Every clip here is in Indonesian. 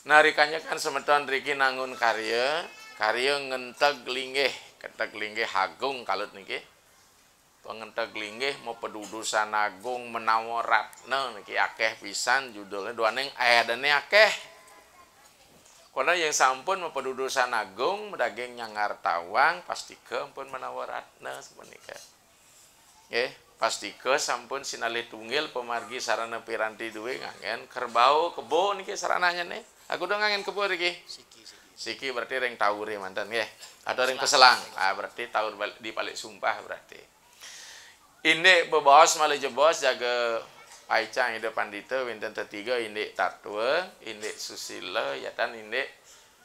Narikannya kan semeton riki nangun karya ngenteg linggih, keteg linggih hagung kalut niki. Pengenteg linggih mau pedudusan agung menawa ratna niki akeh pisan judulnya duaneng ayadane akeh. Karena yang sampun mau pedudusan agung medaging nyangar tawang pastike ampun menawa ratna semenika. Nggih, pastike sampun sinalih tunggil pemargi sarana piranti duwe ngangen kerbau kebo niki sarananya nih. Aku udah ngangen kebo niki. Siki berarti ring tauri mantan nggih. Ada ring peselang. Ah berarti taur di balik sumpah berarti. Indik bebos malah jebos jaga paicang ide pandita winten tetiga indik tatwa, indik susila ya tan indik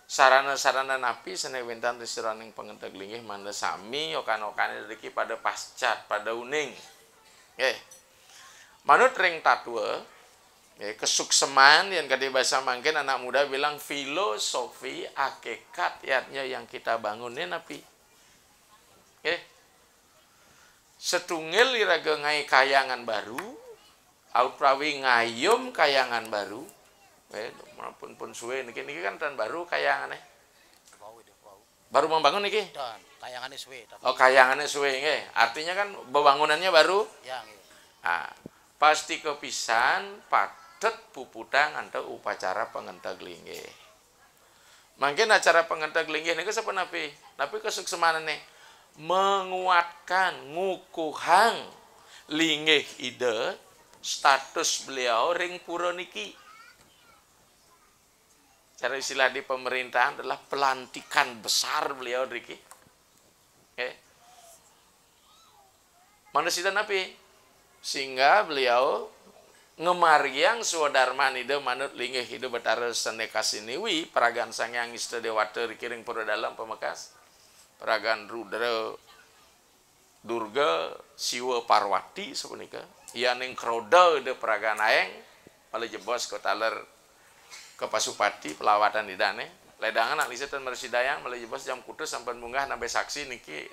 sarana-sarana napi sene winten risiraning pengenteg linggih manda sami okan-okane riki pada pascat pada uning. Nggih. Manut ring tatwa kesukseman yang kadi bahasa mangkin anak muda bilang filosofi hakikat yatnya yang kita bangunin napi. Setunggal iraga ngai kayangan baru, autawi ngayum kayangan baru. Pun suwe niki kan tan baru kayangannya. Baru membangun niki? Dan kayangannya suwe. Oh kayangannya suwe nggih. Artinya kan bangunannya baru. Ya, nah, pasti kepisan padet puputang antau upacara pengenteg linggih. Mungkin acara pengenteg linggih niku sapa napi? Napi kesuksemanane menguatkan ngukuhang linggih ide status beliau ring pura niki. Cara istilah di pemerintahan adalah pelantikan besar beliau niki. Manusia napi sehingga beliau ngemargiang swadharman ide manut linggih ide betara seneka siniwi peragaan sangyang ista dewata rikiring pura dalam pemekas. Peragaan Rudra Durga Siwa Parwati sepunika ia ning kroda de peragaan aeng malah jebos ke taler ke Pasupati pelawatan idane ledangan nak lisetan mersidayang malah jebos jam kutus sampai munggah nambe saksi niki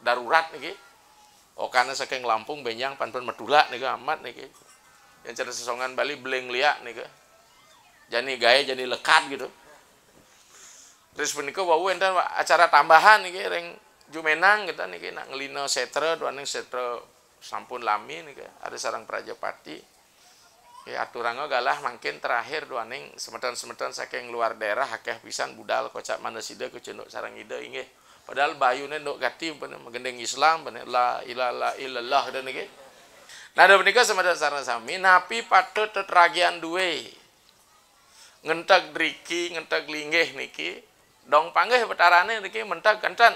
darurat niki okana saking Lampung benjang panpun medula niki amat niki yang cara sesongan Bali beleng liak niki jani gaya jani lekat gitu. Terus punika wau enten acara tambahan niki ring Jumenang kita niki nak ngelino setra duaneng setra sampun lami niki ada sarang Prajapati. Ya aturanga galah mangkin terakhir duaneng semeton-semeton saking luar daerah akeh pisan budal kocak manasida ke cendok sarang ide inggih. Padahal bayune nduk gati gendeng Islam bener la ilaha illallah dan niki. Nah da punika semeton sareng sami napi patut tetragian duwe. Ngenteg driki ngenteg linggih niki dong panggih betarane niki menteg kanten.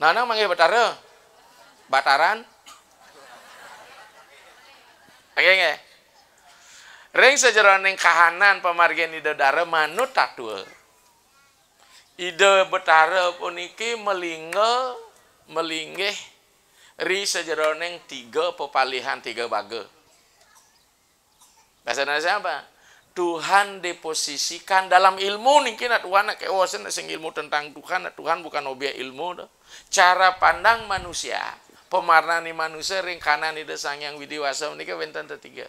Nana manggih betara. Bataran. Nggih. Ring sajroning kahanan pamargen ide dara manut tatwa. Ide betara puniki melinggih ri sajroning 3 pepalihan 3 baga. Bahasa Indonesia apa? Tuhan diposisikan dalam ilmu niki nak Tuhan nak kewasan sing ilmu tentang Tuhan, Tuhan bukan objek ilmu dah. Cara pandang manusia, pemarnani manusia ring kanan ide sangyang widiwasa niki wenten tetiga.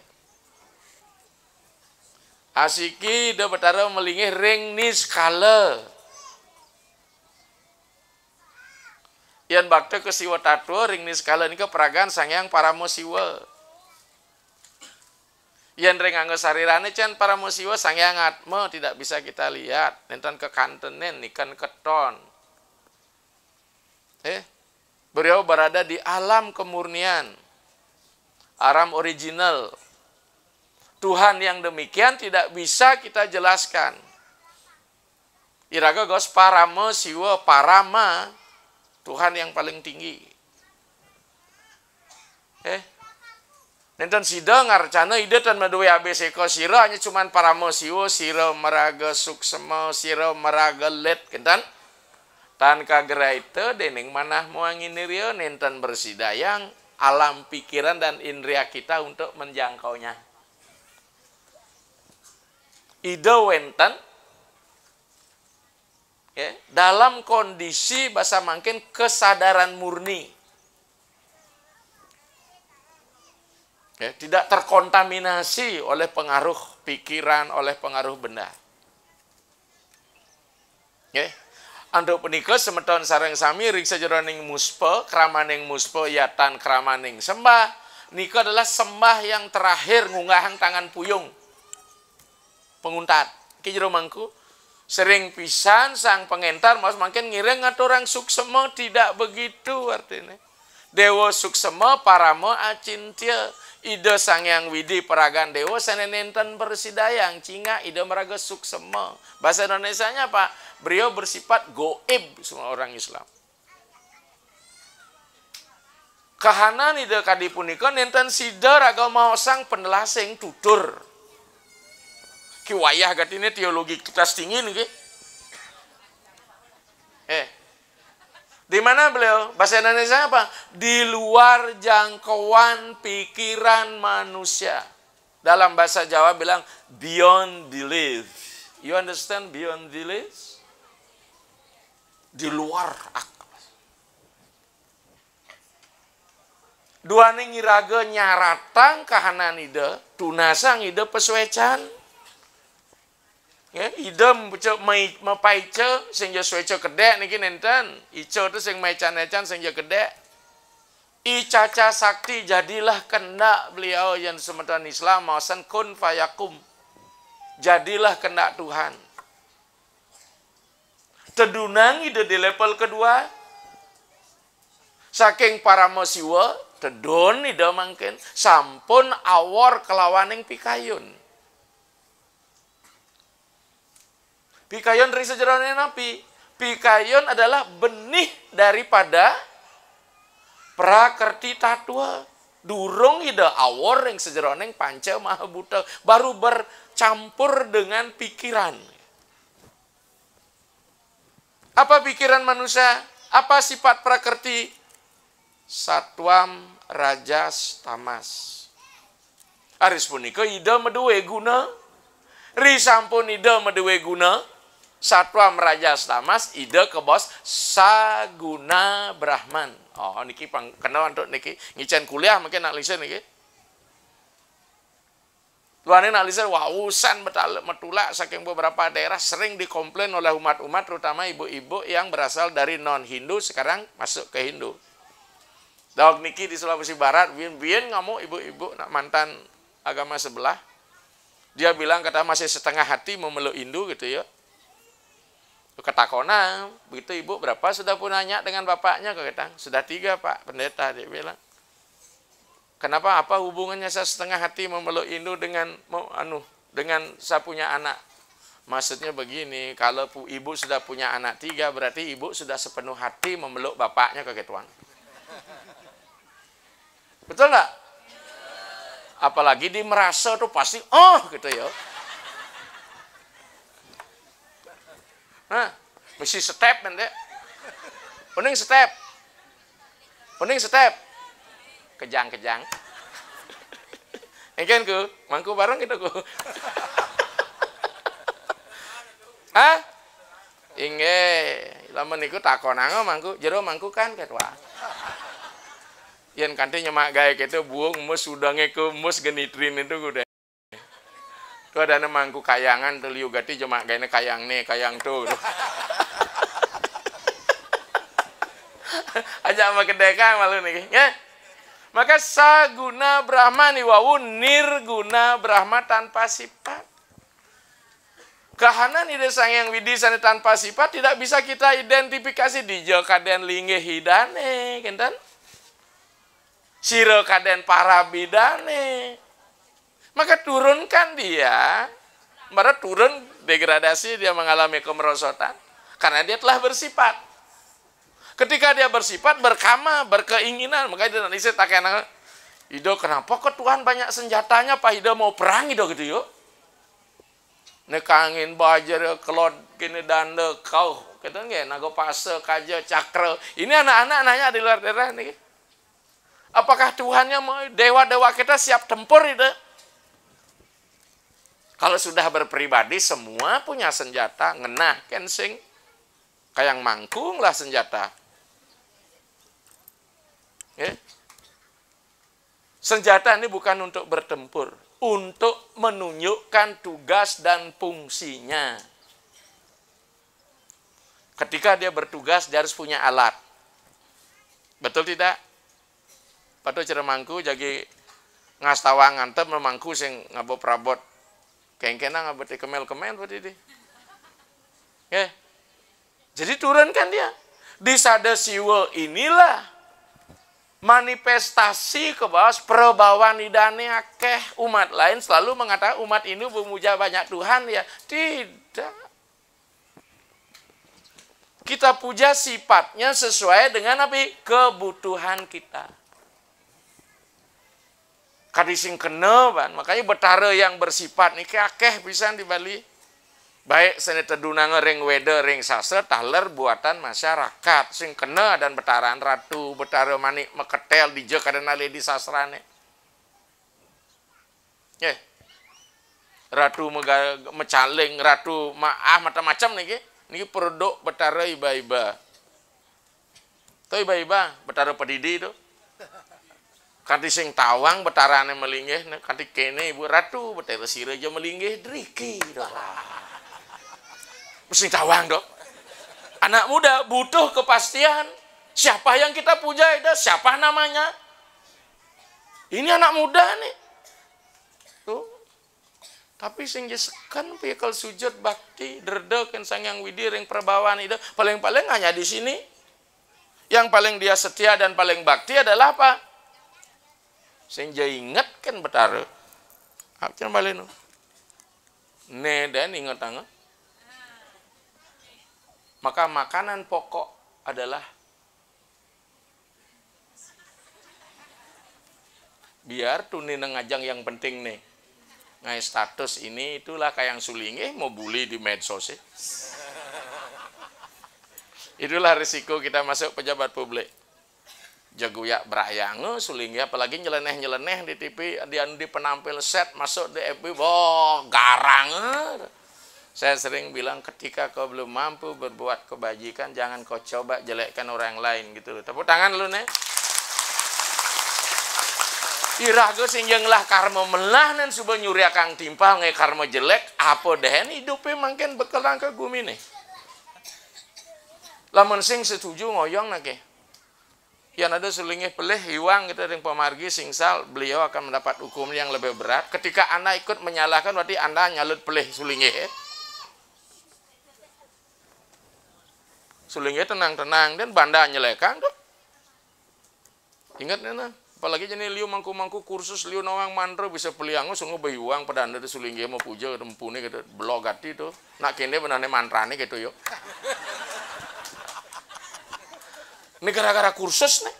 Asiki de betara melinggih ring niskala. Yan bakte ke siwa tatwa ring niskala nika peragaan sangyang paramo siwa. Yang ring anggo sarirane can para musiwa sangyang atma tidak bisa kita lihat nenten kekantenen ikan keton. Beliau berada di alam kemurnian. Alam original. Tuhan yang demikian tidak bisa kita jelaskan. Iraga gos parama siwa parama Tuhan yang paling tinggi. Nenten sida ngarcana ide tan maduwe ABC ko sira hanya cuman paramo siwa sira meraga suksema sira meraga let kentan tan kageraite dening manah moanginirio nenten bersidayang alam pikiran dan indria kita untuk menjangkaunya. Ide wenten dalam kondisi bahasa mangkin kesadaran murni. Tidak terkontaminasi oleh pengaruh pikiran, oleh pengaruh benda. Nggih. Anduk punika semeton sareng sami ring sajroning muspa, kramaning muspa yatan kramaning sembah. Nika adalah sembah yang terakhir ngunggahang tangan puyung. Penguntat. Ki jero mangku sering pisan sang pengentar mas makin ngiring ngaturang suksema, tidak begitu artinya. Dewa suksema parama acintya. Ida Sangyang Widi Peragan Dewa sanenenten persidayang cinga ida meraga suksema. Bahasa Indonesianya apa? Beliau bersifat goib semua orang Islam. Kahanan ida kadi punika nenten sida raga maosang pendelasing tutur. Ki wayah gatine teologi kelas tinggi niki. Di mana beliau? Bahasa Indonesia apa? Di luar jangkauan pikiran manusia. Dalam bahasa Jawa bilang beyond belief. You understand beyond belief? Di luar akal. Dua ngiraga nyaratang kahanan ida, tunasang ida pesuecan. Ya, idem mapaice sing ja sueco kedek niki nenten. Ico tu sing maican-ecan sing ja kedek. Icaca sakti jadilah kendak beliau yang semeton Islam maosan kun fayakum. Jadilah kendak Tuhan. Tedunang ide di level kedua. Saking paramasiwa tedon ide mangken sampun awor kelawaning pikayun. Pikayon dari sejarahnya napi. Pikayon adalah benih daripada prakerti tatwa. Durung ida awor yang sejarahnya panca maha buta. Baru bercampur dengan pikiran. Apa pikiran manusia? Apa sifat prakerti? Satwam rajas tamas. Aris punika ida meduwe guna. Risampun ida meduwe guna. Satwa merajas tamas, ide ke bos saguna Brahman. Oh, niki kenal untuk niki ngicen kuliah mungkin nak lisen niki. Luane nak lisen wausan metulak saking beberapa daerah sering dikomplain oleh umat-umat terutama ibu-ibu yang berasal dari non-Hindu sekarang masuk ke Hindu. Dok niki di Sulawesi Barat, biyen ngamuk ibu-ibu nak mantan agama sebelah. Dia bilang kata masih setengah hati memeluk Hindu gitu ya. Ketakona, begitu ibu berapa sudah pun nanya dengan bapaknya kata, sudah 3 Pak Pendeta, dia bilang. Kenapa apa hubungannya saya setengah hati memeluk Hindu dengan saya punya anak? Maksudnya begini, kalau ibu sudah punya anak 3 berarti ibu sudah sepenuh hati memeluk bapaknya kegetuan. Betul nggak? Apalagi di merasa tuh pasti gitu ya. Mesti step nanti. Pening step. Kejang. Engken ku, mangku bareng kita ku. Inggih, lamun niku takonango mangku, jero mangku kan ketua. Yen kanthi nyemak gawe kitu buung mus udange ke mus genitrin itu udah. Tuh ada mangku kayangan tuh liu gati cuma gayane kayang nih kayang tuh. Aja sama kedeka malu nih ya. Maka saguna Brahma niwawu nirguna Brahma tanpa sifat. Kahanan ide Sangyang Widi sana tanpa sifat tidak bisa kita identifikasi di jo kaden linggih hidane kenten. Sira kaden para bidane. Maka turunkan dia, mereka turun degradasi, dia mengalami kemerosotan, karena dia telah bersifat. Ketika dia bersifat, berkama, berkeinginan, maka dia nanti saya takkan, Ido kenapa kok Tuhan banyak senjatanya, Pak Ido mau perang Ido gitu yuk. Nekangin bajar, kelod, gini danda, kau, kita nggak, nago pase, kaja, cakra. Ini anak-anak nanya di luar daerah nih. Apakah Tuhannya mau dewa-dewa kita siap tempur Ido? Kalau sudah berpribadi semua punya senjata, ngenah kensing. Kayak mangkung lah senjata. Ya. Senjata ini bukan untuk bertempur, untuk menunjukkan tugas dan fungsinya. Ketika dia bertugas, dia harus punya alat. Betul tidak? Patu cara mangku jadi ngastawang antep memangku sing ngabo prabot. Kengkena ngabot kemel-kemel berarti di. Ya. Jadi turunkan dia. Di sadasiwa inilah manifestasi ke bawah perubahan idane akeh. Umat lain selalu mengatakan umat ini memuja banyak Tuhan ya. Tidak. Kita puja sifatnya sesuai dengan apa? Kebutuhan kita. Kadising kena ban, makanya betara yang bersifat niki akeh pisan di Bali. Baik seni tedunang ring weda ring sase taler buatan masyarakat sing kena dan betaran ratu betara manik meketel di je kadana di sastrane. Ratu mecaling, ratu macam-macam niki. Niki produk betara iba-iba. Tuh iba-iba betara pedidi itu. Kanti sing tawang betarane melinggih, kanti kene ibu ratu betara sira aja melinggih driki dah. Mesti tawang dok. Anak muda butuh kepastian. Siapa yang kita puja itu? Siapa namanya? Ini anak muda nih. Tuh. Tapi sing jesekan pikal sujud bakti derdekan sangyang widi ring perbawaan itu paling-paling hanya di sini. Yang paling dia setia dan paling bakti adalah apa? Sing ingat kan betara. Apa balenu? Ne dan ingat tangan. Maka makanan pokok adalah biar tunin ngajang yang penting nih. Ngai status ini itulah kayak yang sulinge mau bully di medsos. Itulah risiko kita masuk pejabat publik. Jagoyak berayang sulinge apalagi nyeleneh-nyeleneh di TV di penampil set masuk di FB garang. Saya sering bilang ketika kau belum mampu berbuat kebajikan, jangan kau coba jelekkan orang lain gitu. Tepuk tangan lu nih. Irago sinjeng lah karma melah nan suba nyuri kang timpal nge karma jelek apa deh hidupnya makin bekelang ke gumi nih. Lamun sing setuju ngoyong nake. Yang ada selingih pelih hiwang gitu dengan pemargi singsal beliau akan mendapat hukum yang lebih berat. Ketika Anda ikut menyalahkan berarti Anda nyalut pelih sulingih. Sulingnya tenang-tenang dan banda nyelekang tuh. Ingat nih, apalagi jadi liu mangku-mangku kursus liu nawang mantra bisa peliangu sungguh bayuang pada anda tuh sulingnya mau puja tempune gitu blogati tuh. Nak kene benane mantrane gitu yuk. Ini gara-gara kursus nih.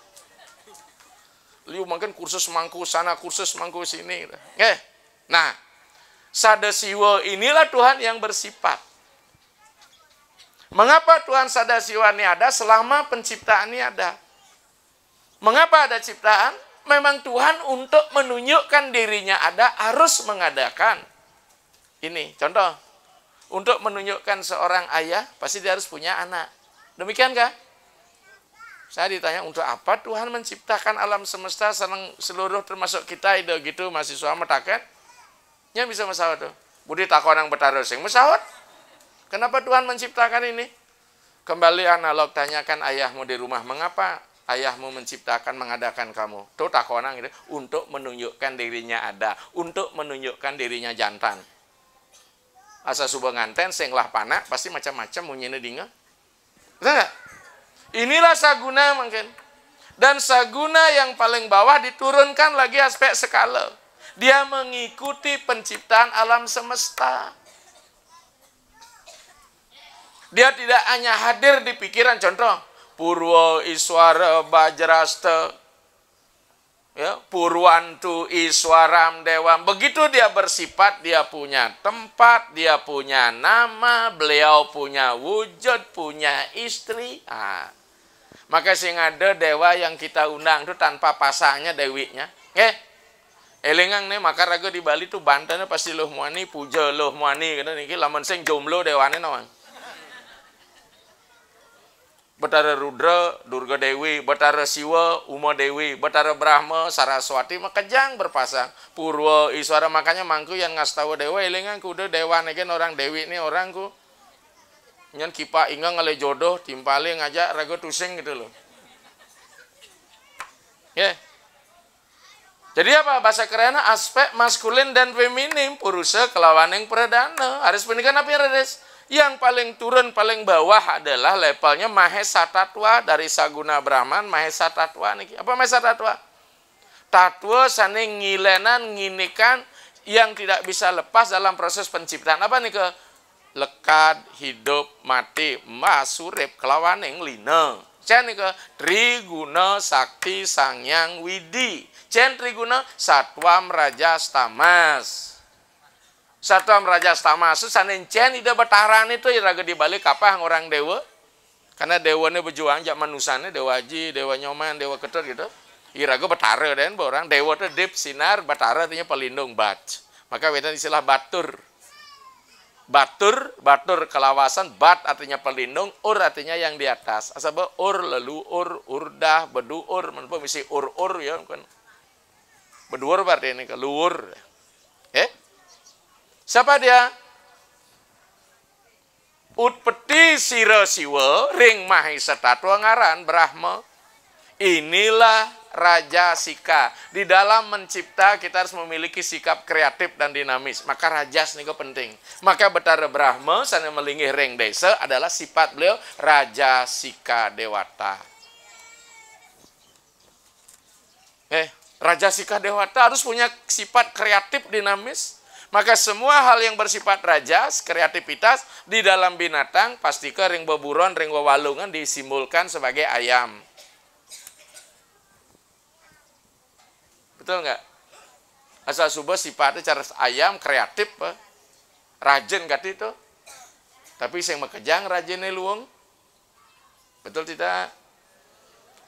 Liu makan kursus mangku sana kursus mangku sini. Gitu. Nah, sadasiwa inilah Tuhan yang bersifat. Mengapa Tuhan Sadasiwa ini ada selama penciptaan ini ada? Mengapa ada ciptaan? Memang Tuhan untuk menunjukkan dirinya ada harus mengadakan. Ini contoh. Untuk menunjukkan seorang ayah pasti dia harus punya anak. Demikiankah? Saya ditanya untuk apa Tuhan menciptakan alam semesta seluruh termasuk kita itu gitu mahasiswa metaket. Nya bisa mesawat tuh. Budi takonang betara sing mesawat. Kenapa Tuhan menciptakan ini? Kembali analog tanyakan ayahmu di rumah, mengapa ayahmu menciptakan, mengadakan kamu? Tuh takonang gitu, untuk menunjukkan dirinya ada, untuk menunjukkan dirinya jantan. Asa subah nganten, senglah panak, pasti macam-macam munyine dinga. Betul nggak? Inilah saguna mungkin. Dan saguna yang paling bawah diturunkan lagi aspek skala. Dia mengikuti penciptaan alam semesta. Dia tidak hanya hadir di pikiran, contoh, Purwa Iswara Bajrasta, ya, Purwantu Iswaram Dewam. Begitu dia bersifat, dia punya tempat, dia punya nama, beliau punya wujud, punya istri. Maka sing ada dewa yang kita undang itu tanpa pasangnya dewinya. Elingang nih maka raga di Bali tuh bantannya pasti loh muani puja loh muani gitu niki lamun sing jomblo dewane nawang. Betara Rudra, Durga Dewi, Betara Siwa, Uma Dewi, Betara Brahma, Saraswati, makejang berpasang. Purwa, Iswara, makanya mangku yang ngas tahu dewa, ilingan kuda dewa negen orang dewi ini orangku. Nyan kipa inga ngale jodoh, timpali ngajak ragu tusing gitu loh. Ya. Jadi apa? Bahasa kerennya aspek maskulin dan feminim, purusa kelawan yang perdana. Harus pernikahan apa ya, Rades? Yang paling turun, paling bawah adalah levelnya Mahesa Tatwa dari Saguna Brahman, Mahesa Tatwa niki. Apa Mahesa Tatwa? Tatwa saning ngilenan, nginikan yang tidak bisa lepas dalam proses penciptaan. Apa nih ke? Lekat, hidup, mati, masurip, kelawaning, lina. Cen nih ke? Triguna Sakti Sangyang Widi. Cen Triguna Satwam Rajas Tamas. Satwam Rajas Tamas itu sanin cen ida betaran itu iraga dibalik apa orang dewa. Karena dewanya berjuang jak manusane dewa Haji, dewa Nyoman, dewa Ketut gitu. Iraga betara dan orang dewa itu dip sinar, betara artinya pelindung bat. Maka wedan istilah batur. Batur kelawasan, bat artinya pelindung, ur artinya yang di atas. Asal ur, leluur, urdah, beduur, menapa misi ur ya kan. Beduur berarti ini keluur. Siapa dia? Utpeti Sira Siwa ring Mahesa Tatwa ngaran Brahma. Inilah Raja Sika. Di dalam mencipta kita harus memiliki sikap kreatif dan dinamis. Maka rajas ini penting. Maka Betara Brahma sana melingih ring desa adalah sifat beliau Raja Sika Dewata. Raja Sika Dewata harus punya sifat kreatif dinamis. Maka semua hal yang bersifat rajas, kreativitas di dalam binatang pastikan ring beburon, ring wawalungan disimbolkan sebagai ayam. Betul nggak? Asal subah sifatnya cara ayam kreatif, rajin kat itu. Tapi yang mekejang rajinnya luang. Betul tidak?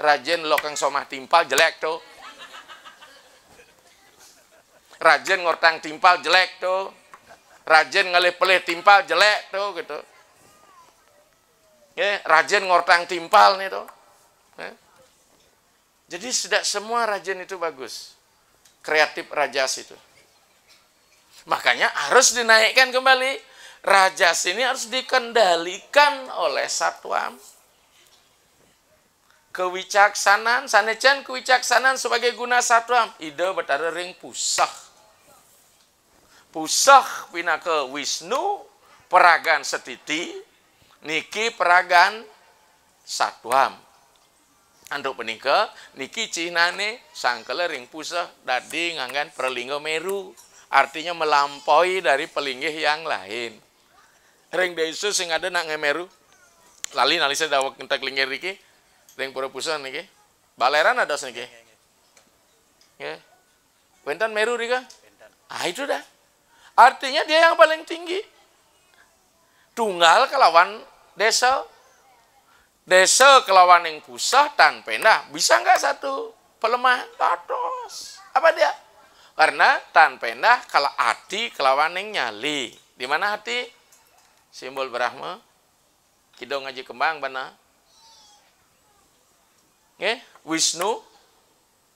Rajin lokang somah timpal jelek tuh. Rajin ngortang timpal jelek tuh. Rajin ngelih-pelih timpal jelek tuh gitu. Rajin ngortang timpal nih tuh. Jadi tidak semua rajin itu bagus. Kreatif rajas itu. Makanya harus dinaikkan kembali. Rajas ini harus dikendalikan oleh satwam. Kewicaksanaan, sanecan kewicaksanaan sebagai guna satwam. Ide betara ring pusah. Pusah pinaka Wisnu, peragan setiti, niki peragan satwam. Anduk penika, niki cihnane sangkele ring pusah dadi nganggan perlingga meru. Artinya melampaui dari pelinggih yang lain. Ring desa sing ada nak ngemeru. Lali nalisa dawak entek linggih riki, ring pura pusah niki. Baleran ada niki. Ya. Wentan meru rika? Ah itu dah. Artinya dia yang paling tinggi. Tunggal kelawan desa. Desa kelawan yang pusah tanpa pendah. Bisa nggak satu pelemahan? Tatos. Apa dia? Karena tanpa pendah kalau hati kelawan yang nyali. Di mana hati? Simbol Brahma. Kidong ngaji kembang bana. Wisnu.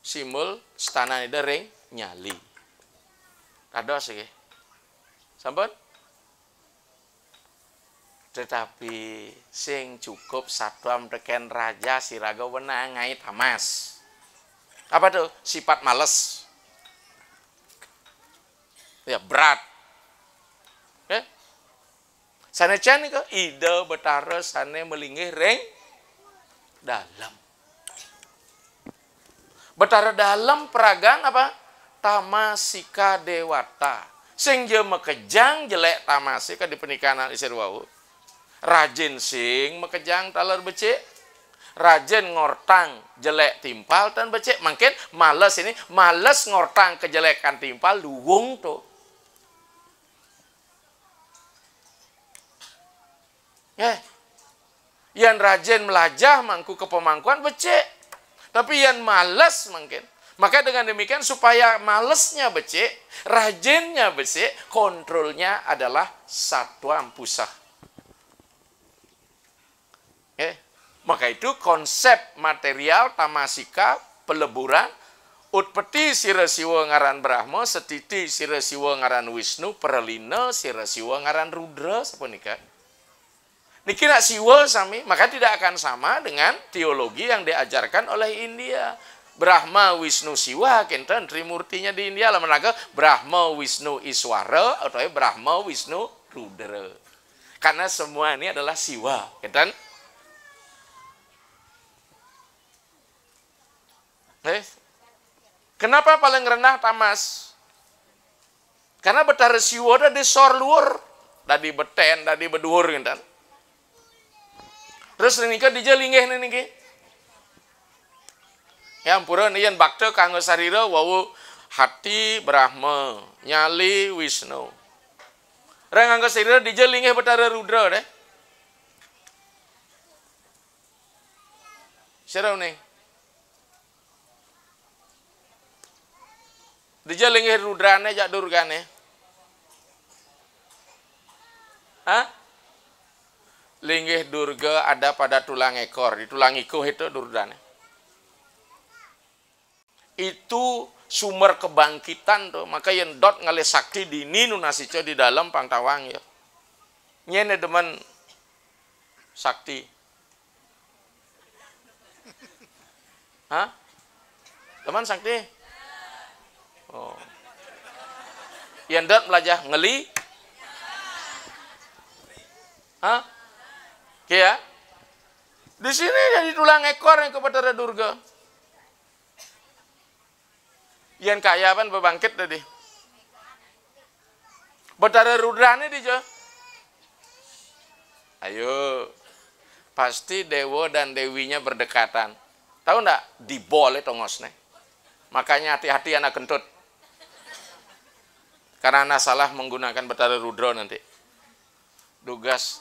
Simbol stana ring nyali. Kados ya. Sampun? Tetapi sing cukup satwam teken raja siraga wenang ngai tamas. Apa tuh? Sifat males. Ya berat. Sanecan ke ide betara sane melinggih ring dalam. Betara dalam peragan apa? Tamasika Dewata. Sing je mekejang jelek tamasika di pernikahan isir wau. Rajin sing mekejang talar becik. Rajin ngortang jelek timpal dan becik. Mungkin males ini, males ngortang kejelekan timpal luwung tuh. Yang rajin melajah mangku ke pemangkuan becik. Tapi yang males mungkin. Maka dengan demikian supaya malesnya becik, rajinnya becik, kontrolnya adalah satwam pusah. Maka itu konsep material tamasika peleburan utpeti sira siwa ngaran Brahma, setiti sira siwa ngaran Wisnu, perlina sira siwa ngaran Rudra sapunika. Niki nak siwa sami, maka tidak akan sama dengan teologi yang diajarkan oleh India. Brahma, Wisnu, Siwa, kenten Trimurtinya di India lah menaga Brahma, Wisnu, Iswara atau Brahma, Wisnu, Rudra. Karena semua ini adalah Siwa, kenten. Kenapa paling rendah tamas? Karena betara Siwa ada di sor luar, tadi beten, tadi beduhur, kenten. Terus niki dijelingeh niki. Ya ampura nian bakte kanggo sarira wau hati Brahma, nyali Wisnu. Reng kanggo sarira dijelingeh betara Rudra deh. Sira nih. Dijelingeh Rudrane jak Durgane. Hah? Linggih Durga ada pada tulang ekor, di tulang iko itu Durdane. Itu sumber kebangkitan tuh, maka yang dot ngale sakti di ninu nasico di dalam pangtawang ya. Nyene demen sakti. Hah? Demen sakti? Oh. Yang dot melajah ngeli? Hah? Ya, di sini jadi tulang ekor yang kepada Durga. Yang kaya apa bebangkit tadi. Betara Rudrane di jo. Ayo, pasti dewa dan dewinya berdekatan. Tahu ndak? Dibol itu ngosne. Makanya hati-hati anak kentut. Karena anak salah menggunakan betara Rudra nanti. Dugas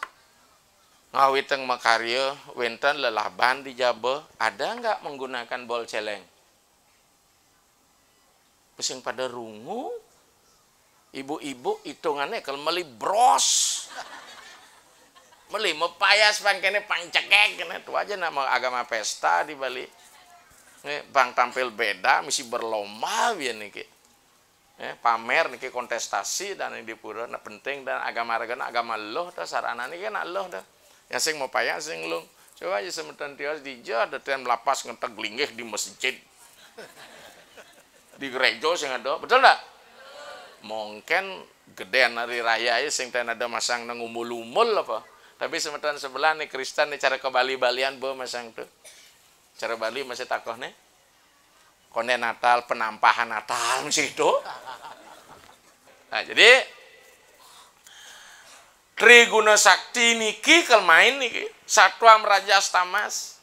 ngawiteng makarya wenten lelaban di Jaba, ada nggak menggunakan bol celeng? Pusing pada rungu, ibu-ibu hitungannya kalau meli bros, meli mepayas pangkene pancekek, itu aja nama agama pesta di Bali. Bang tampil beda, misi berlomba biar niki. Pamer niki kontestasi dan ini dipura, nah penting dan agama loh, dah sarana niki kan loh dah. Yang sing mau payah sing lung. Coba aja semetan tiwas dija ada tem lapas ngeteg linggih di masjid. Di gereja sing ada. Betul enggak? Mungkin gedean hari raya aja sing ten ada masang nang umul-umul apa. Tapi semetan sebelah nih Kristen nih cara ke Bali-balian bo masang tuh. Cara Bali masih takoh nih. Konde Natal, penampahan Natal masih itu. Nah, jadi Triguna Sakti niki kelmain niki Satwam Rajas Tamas.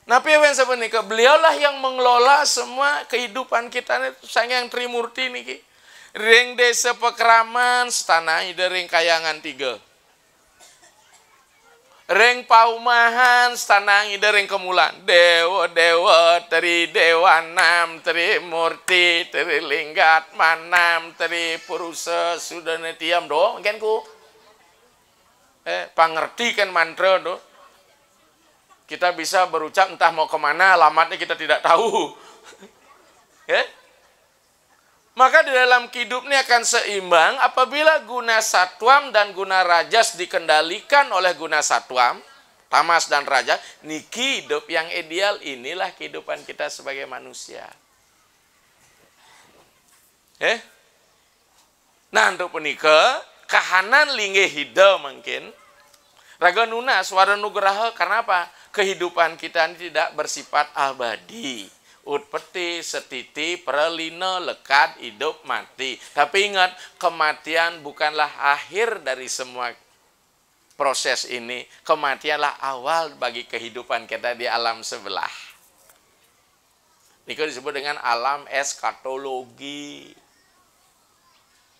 Nah, piye sebenarnya beliaulah yang mengelola semua kehidupan kita yang Trimurti niki. Ring desa Pekraman setanai dari Kayangan 3. Ring Paumahan setanai dari Kemulan. Dewa Tri Dewanam Tri Murti Tri Linggat Manam Tri Purusa sudah netiam do mungkin ku pangerti kan mantra do. Kita bisa berucap entah mau kemana, alamatnya kita tidak tahu. Maka di dalam hidup ini akan seimbang apabila guna satwam dan guna rajas dikendalikan oleh guna satwam, tamas dan rajas, niki hidup yang ideal, inilah kehidupan kita sebagai manusia. Nah, untuk penikah, kahanan linggih hida mungkin, raga nuna suara nugraha, karena apa? Kehidupan kita ini tidak bersifat abadi. Utpeti, setiti, perlina, lekat, hidup, mati. Tapi ingat, kematian bukanlah akhir dari semua proses ini. Kematianlah awal bagi kehidupan kita di alam sebelah. Ini disebut dengan alam eskatologi.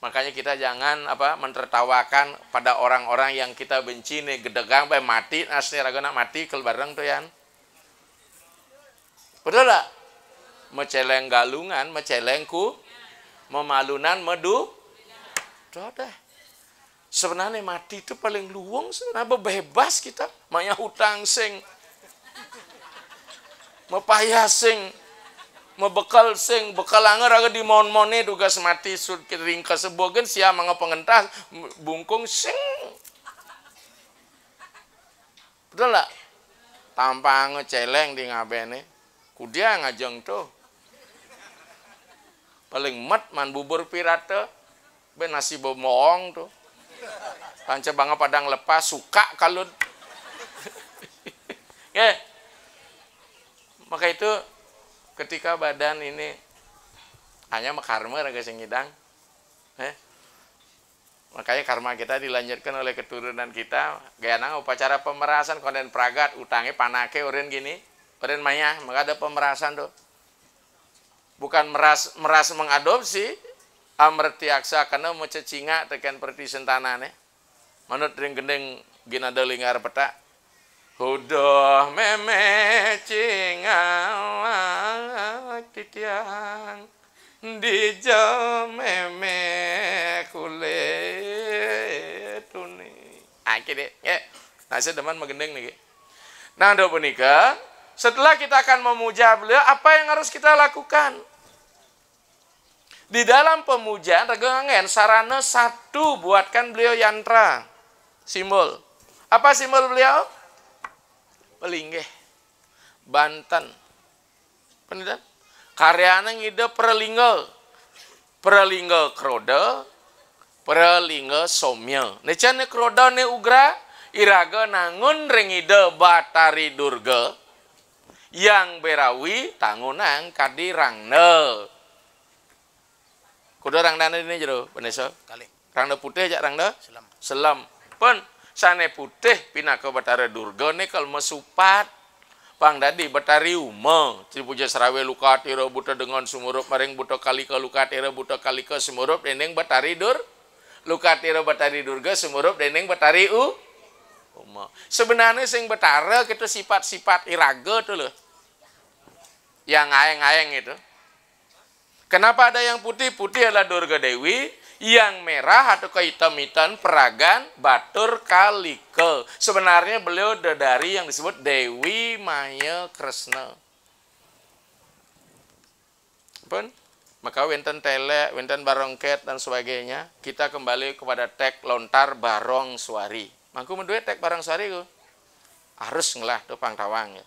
Makanya kita jangan mentertawakan pada orang-orang yang kita benci nih, gedegang sampai mati, asli ragana mati kelbareng tuh yan. Betul tak? Meceleng galungan, mecelengku, memalunan medu. Dah. Sebenarnya mati itu paling luwung, sebenarnya bebas kita. Maya hutang sing, mepayah sing, mebekal sing, bekal anger aga di mon-mone tugas mati sud kiring kasebogen sia mangga pengentas bungkung sing. Betul lah. Tampang celeng di ngabene. Kudia ngajeng tuh. Paling mat man bubur pirate. Ben nasi bomoong tuh. Panca bangga padang lepas suka kalut. Ya. Maka itu ketika badan ini hanya karma raga sing ngidang. Makanya karma kita dilanjutkan oleh keturunan kita. Gaya nang upacara pemerasan konden pragat utangnya panake urin gini, urin mayah, maka ada pemerasan tuh. Bukan meras mengadopsi, amretiaksa karena mau cecinga tekan perti sentanane. Manut ring gendeng gina delingar peta. Hudoh meme cinga titiang dijo meme kulit tuni. Akhirnya, ya, nasi deman megendeng nih. Nah, do punika, setelah kita akan memuja beliau, apa yang harus kita lakukan? Di dalam pemujaan, regengen sarana satu buatkan beliau yantra. Simbol. Apa simbol beliau? Pelinggih. Banten. Pendidikan. Karyana ngide perlingga. Perlingga kroda. Perlingga somya. Necane kroda ne ugra. Iraga nangun rengide batari durga. Yang berawi tangunang kadirangna. Kuda rangda ini jero, beneso. Kali. Rangda putih aja rangda. Selam. Selam. Pun sane putih pinaka batara durga ne kal mesupat. Pang dadi batari uma. Tripuja serawe luka tira buta dengan sumurup maring buta kalika luka tira buta kalika sumurup dendeng batari dur. Luka tira batari durga sumurup dendeng batari uma. Sebenarnya sing batara kita sifat-sifat iraga tuh loh. Yang aeng-aeng itu. Kenapa ada yang putih? Putih adalah Durga Dewi, yang merah atau kehitam-hitam peragan Batur Kalika. Sebenarnya beliau dari yang disebut Dewi Maya Kresna. Pun, maka wenten tele, wenten barongket dan sebagainya, kita kembali kepada tek lontar barong suari. Mangku menduet tek barong suari ku. Harus ngelah tuh pangtawang ya.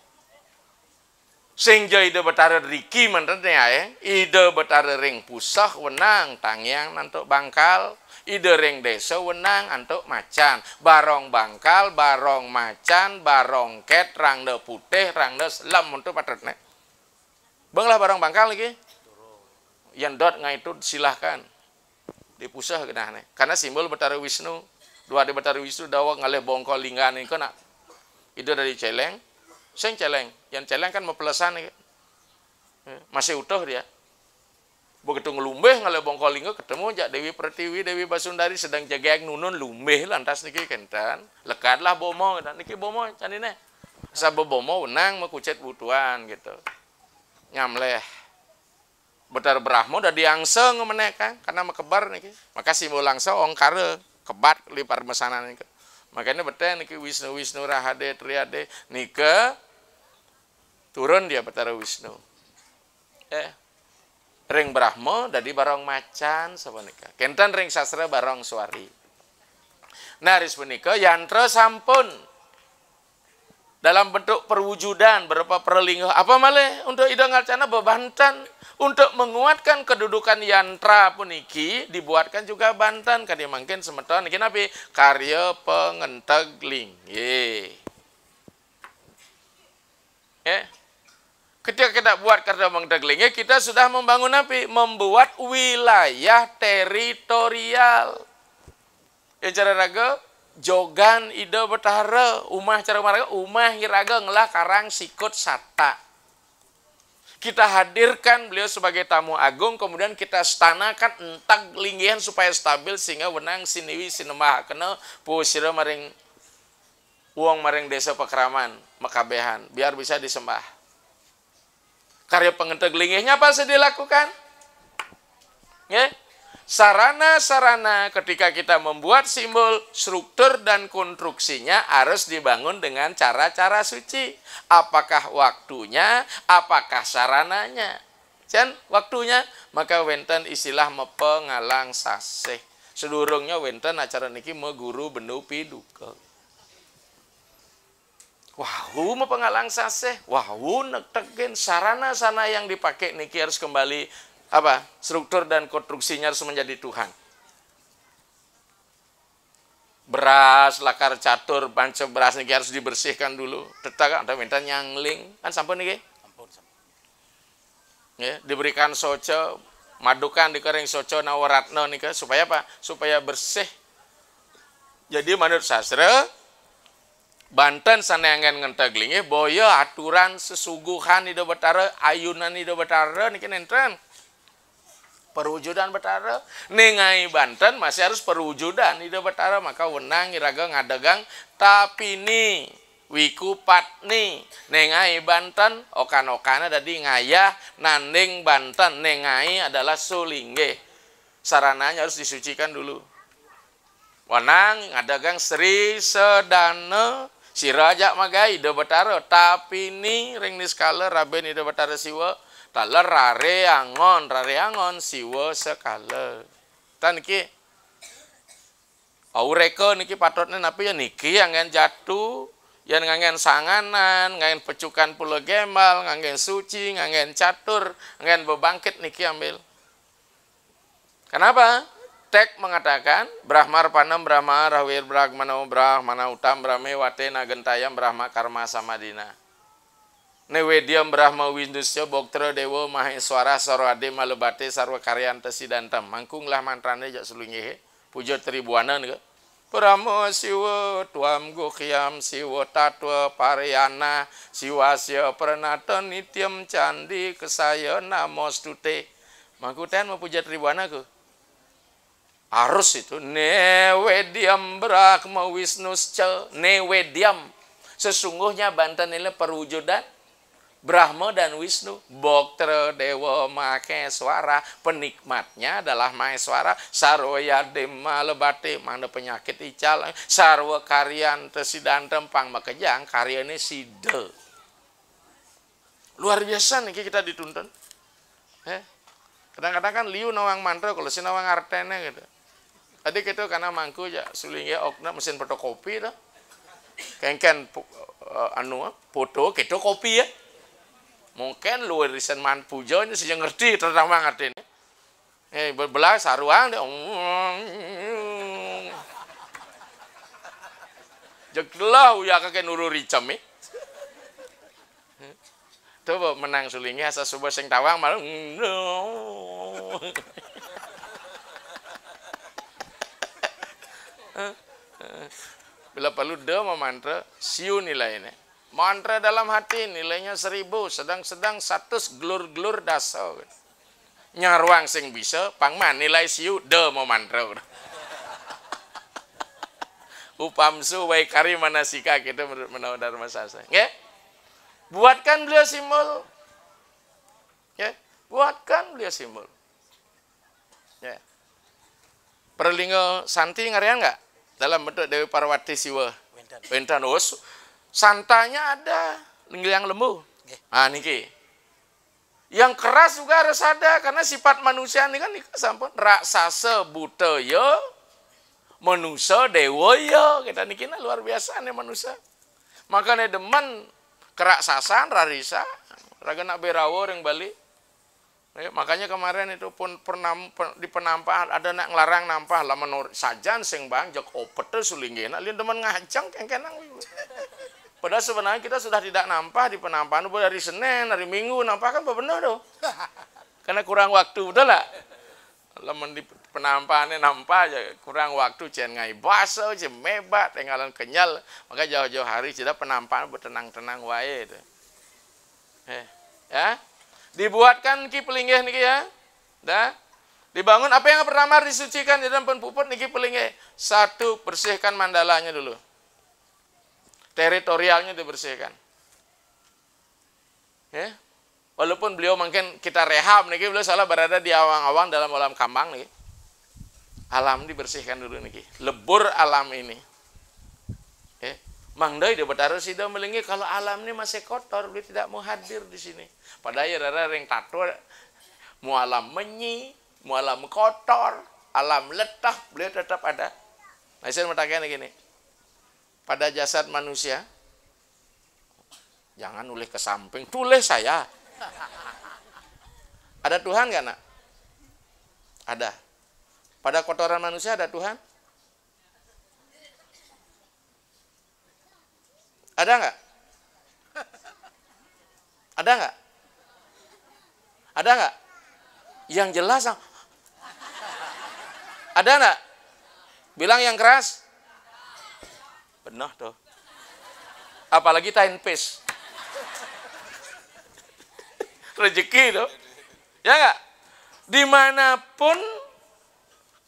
Sehingga ide betara riki menurutnya ya, ide betara ring pusah wenang tangyang nantuk bangkal, ide ring desa wenang antuk macan, barong bangkal, barong macan, barong ket, rangda putih, rangda selam untuk patutnya. Banglah barong bangkal lagi, yang dot ngai itu silahkan dipusah genahnya, karena simbol betara Wisnu, dua di betara Wisnu dawa ngalih bongkol linggan ini kena, ide dari celeng. Sing celeng, yang celeng kan mepelesan masih utuh dia. Begitu ngelumbeh ngale bongkolinggo ketemu jak Dewi Pertiwi, Dewi Basundari sedang jaga nunun lumbeh lantas niki kentan. Lekatlah bomo dan niki bomo canine. Sabo bomo wenang mekucet butuan gitu. Nyamleh. Betar Brahmo udah diangse ngemenek kan karena mekebar niki. Maka simbol langsa ongkare kebat lipar mesanan niki. Makanya betul niki Wisnu Rahade Triade nika turun dia betara Wisnu. Ring Brahma dadi barong macan sapunika. Kenten ring sastra barong suari. Nah ris punika yantra sampun dalam bentuk perwujudan berupa perlingga apa malih untuk ida ngalcana bebantan untuk menguatkan kedudukan yantra puniki dibuatkan juga bantan kadi mangkin semeton niki napi karya pengenteg linggih. Ketika kita buat karya pengenteg linggih kita sudah membangun napi membuat wilayah teritorial. Ya cara raga jogan ide betara umah cara maraga umah hiraga ngelah karang sikut sata. Kita hadirkan beliau sebagai tamu agung kemudian kita stanakan entag linggihan supaya stabil sehingga wenang siniwi sinemah kena pusira maring uang maring desa Pekraman Mekabehan biar bisa disembah. Karya pengenteg linggihnya apa yang dilakukan? Ya. sarana-sarana ketika kita membuat simbol, struktur dan konstruksinya harus dibangun dengan cara-cara suci. Apakah waktunya, apakah sarananya. Jan waktunya, maka wenten istilah mepengalang saseh. Sedurungnya wenten acara niki meguru benu piduka. Wahyu mepengalang saseh, wahyu nektekin sarana-sarana yang dipakai niki harus kembali apa? Struktur dan konstruksinya harus menjadi Tuhan. Beras, lakar catur, panca beras niki harus dibersihkan dulu. Tetap ada minta nyangling, kan sampun niki? Ya, diberikan soco, madukan dikering soco nawaratno nika supaya apa? Supaya bersih. Jadi menurut sastra Banten saneangan ngentaglinge boya aturan sesuguhan di Betara, ayunan di Betara niki nenten. Perwujudan Betara, nengai Banten masih harus perwujudan di Betara, maka wenang iraga ngadagang tapi ni wiku patni nengai Banten okan-okana dadi ngayah nanding Banten nengai adalah sulingge. Sarananya harus disucikan dulu. Wenang ngadagang Sri Sedana si Raja Magai de Betara tapi ni ring niskala raben de Betara siwa taler rare angon siwa sekala. Tan niki aureka niki patutnya napi ya niki yang jatuh yang ngangen sanganan, ngangen pecukan pulau gemal, ngangen suci, ngangen catur, ngangen bebangkit niki ambil. Kenapa? Tek mengatakan Brahmar Panam Brahma Rahwir Brahmana Utam Brahme Wate Nagentayam Brahma Karma Samadina. Newediam Brahma Windusya Boktra Dewa Maheswara Sarwade Malebate Sarwa Karyanta Sidantam. Mangkunglah mantrane jak sulungehe. Puja Tribuana nika. Brahma Siwa Tuam Gokyam Siwa Tatwa Pariyana Siwasya Pranata Nityam Candi Kesaya Namostute. Mangkuten mau puja Tribuana ku. Harus itu newediam Brahma Wisnusca newediam. Sesungguhnya Banten ini perwujudan Brahma dan Wisnu. Boktra Dewa Maheswara, penikmatnya adalah Maheswara. Sarwaya Dema Lebate, mana penyakit ical. Sarwa Karyan Tesidantem pang makejang karyane sida. Luar biasa nih kita dituntun. Kadang-kadang kan liu nawang mantra kalau si nawang artene gitu. Tadi gitu karena mangku ya sulingnya okna mesin fotokopi dah. Kengken foto gitu kopi ya. Mungkin luar riset man pujonya sih ngerti tentang ngerti ini. Berbelah saruang deh. Jeklah uya kakek nururi cemi. Tuh menang sulingnya asa subuh sing tawang malah. Bila perlu dema mantra siu nilainya. Mantra dalam hati nilainya 1000, sedang-sedang 100 glur-glur dasa. Nyarwang sing bisa pangman nilai siu dema mantra. Upamsu waikari manasika kita menurut Dharma Sastra. Ya? Buatkan beliau simbol. Ya, buatkan beliau simbol. Ya. Perlingo santi ngarian enggak? Dalam bentuk Dewi Parwati Siwa. Wentan. Santanya ada, yang lembu. Ah niki. Yang keras juga harus ada karena sifat manusia ini kan sampun raksasa buta yo, manusia dewa yo. Kita niki luar biasa nih manusia. Makanya demen keraksasan rarisa, ragana berawo yang Bali. Makanya kemarin itu pun di penampahan ada nak ngelarang nampah lah menurut sajan sing bang jok opet tuh sulinggena lian teman ngajang kenang. Padahal sebenarnya kita sudah tidak nampah di penampahan dari Senin, hari Minggu nampah kan benar tuh. Karena kurang waktu betul lah. Lamun di penampahannya nampah aja kurang waktu cian ngai baso, cian mebat, tinggalan kenyal. Maka jauh-jauh hari kita penampahan bertenang-tenang wae itu. Ya. Dibuatkan ki pelinggih niki ya. Dah. Dibangun apa yang pertama disucikan di dalam puput niki pelinggih. 1, bersihkan mandalanya dulu. Teritorialnya dibersihkan. Ya. Walaupun beliau mungkin kita rehab niki beliau salah berada di awang-awang dalam alam kambang niki. Alam dibersihkan dulu niki. Lebur alam ini. Mangdai dia bertaruh sida melingi kalau alam ini masih kotor, beliau tidak mau hadir di sini. Padahal ya rara ring tato mu alam menyi, mu alam kotor, alam letah, beliau tetap ada. Nah, saya mengatakan gini. Pada jasad manusia jangan nulis ke samping, tulis saya. Ada Tuhan nggak, nak? Ada. Pada kotoran manusia ada Tuhan? Ada nggak? Ada nggak? Ada nggak? Yang jelas, ada nggak? Bilang yang keras. Benar tuh. Apalagi time pace. Rezeki tuh. Ya nggak? Dimanapun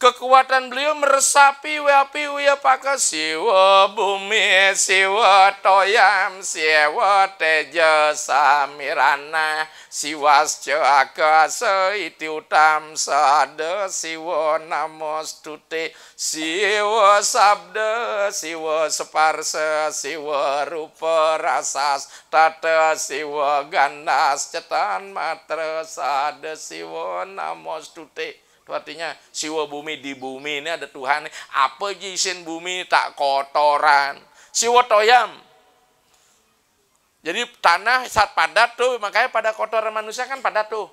kekuatan beliau meresapi wapi wia paka siwa bumi siwa toyam siwa teja samirana siwas caka seiti utam sada siwa namostute siwa sabda siwa separsa siwa rupa rasas tata siwa ganas cetan matra sada siwa namostute. Itu artinya siwa bumi, di bumi ini ada Tuhan. Apa jisin bumi tak kotoran. Siwa toyam. Jadi tanah saat padat tuh, makanya pada kotoran manusia kan padat tuh.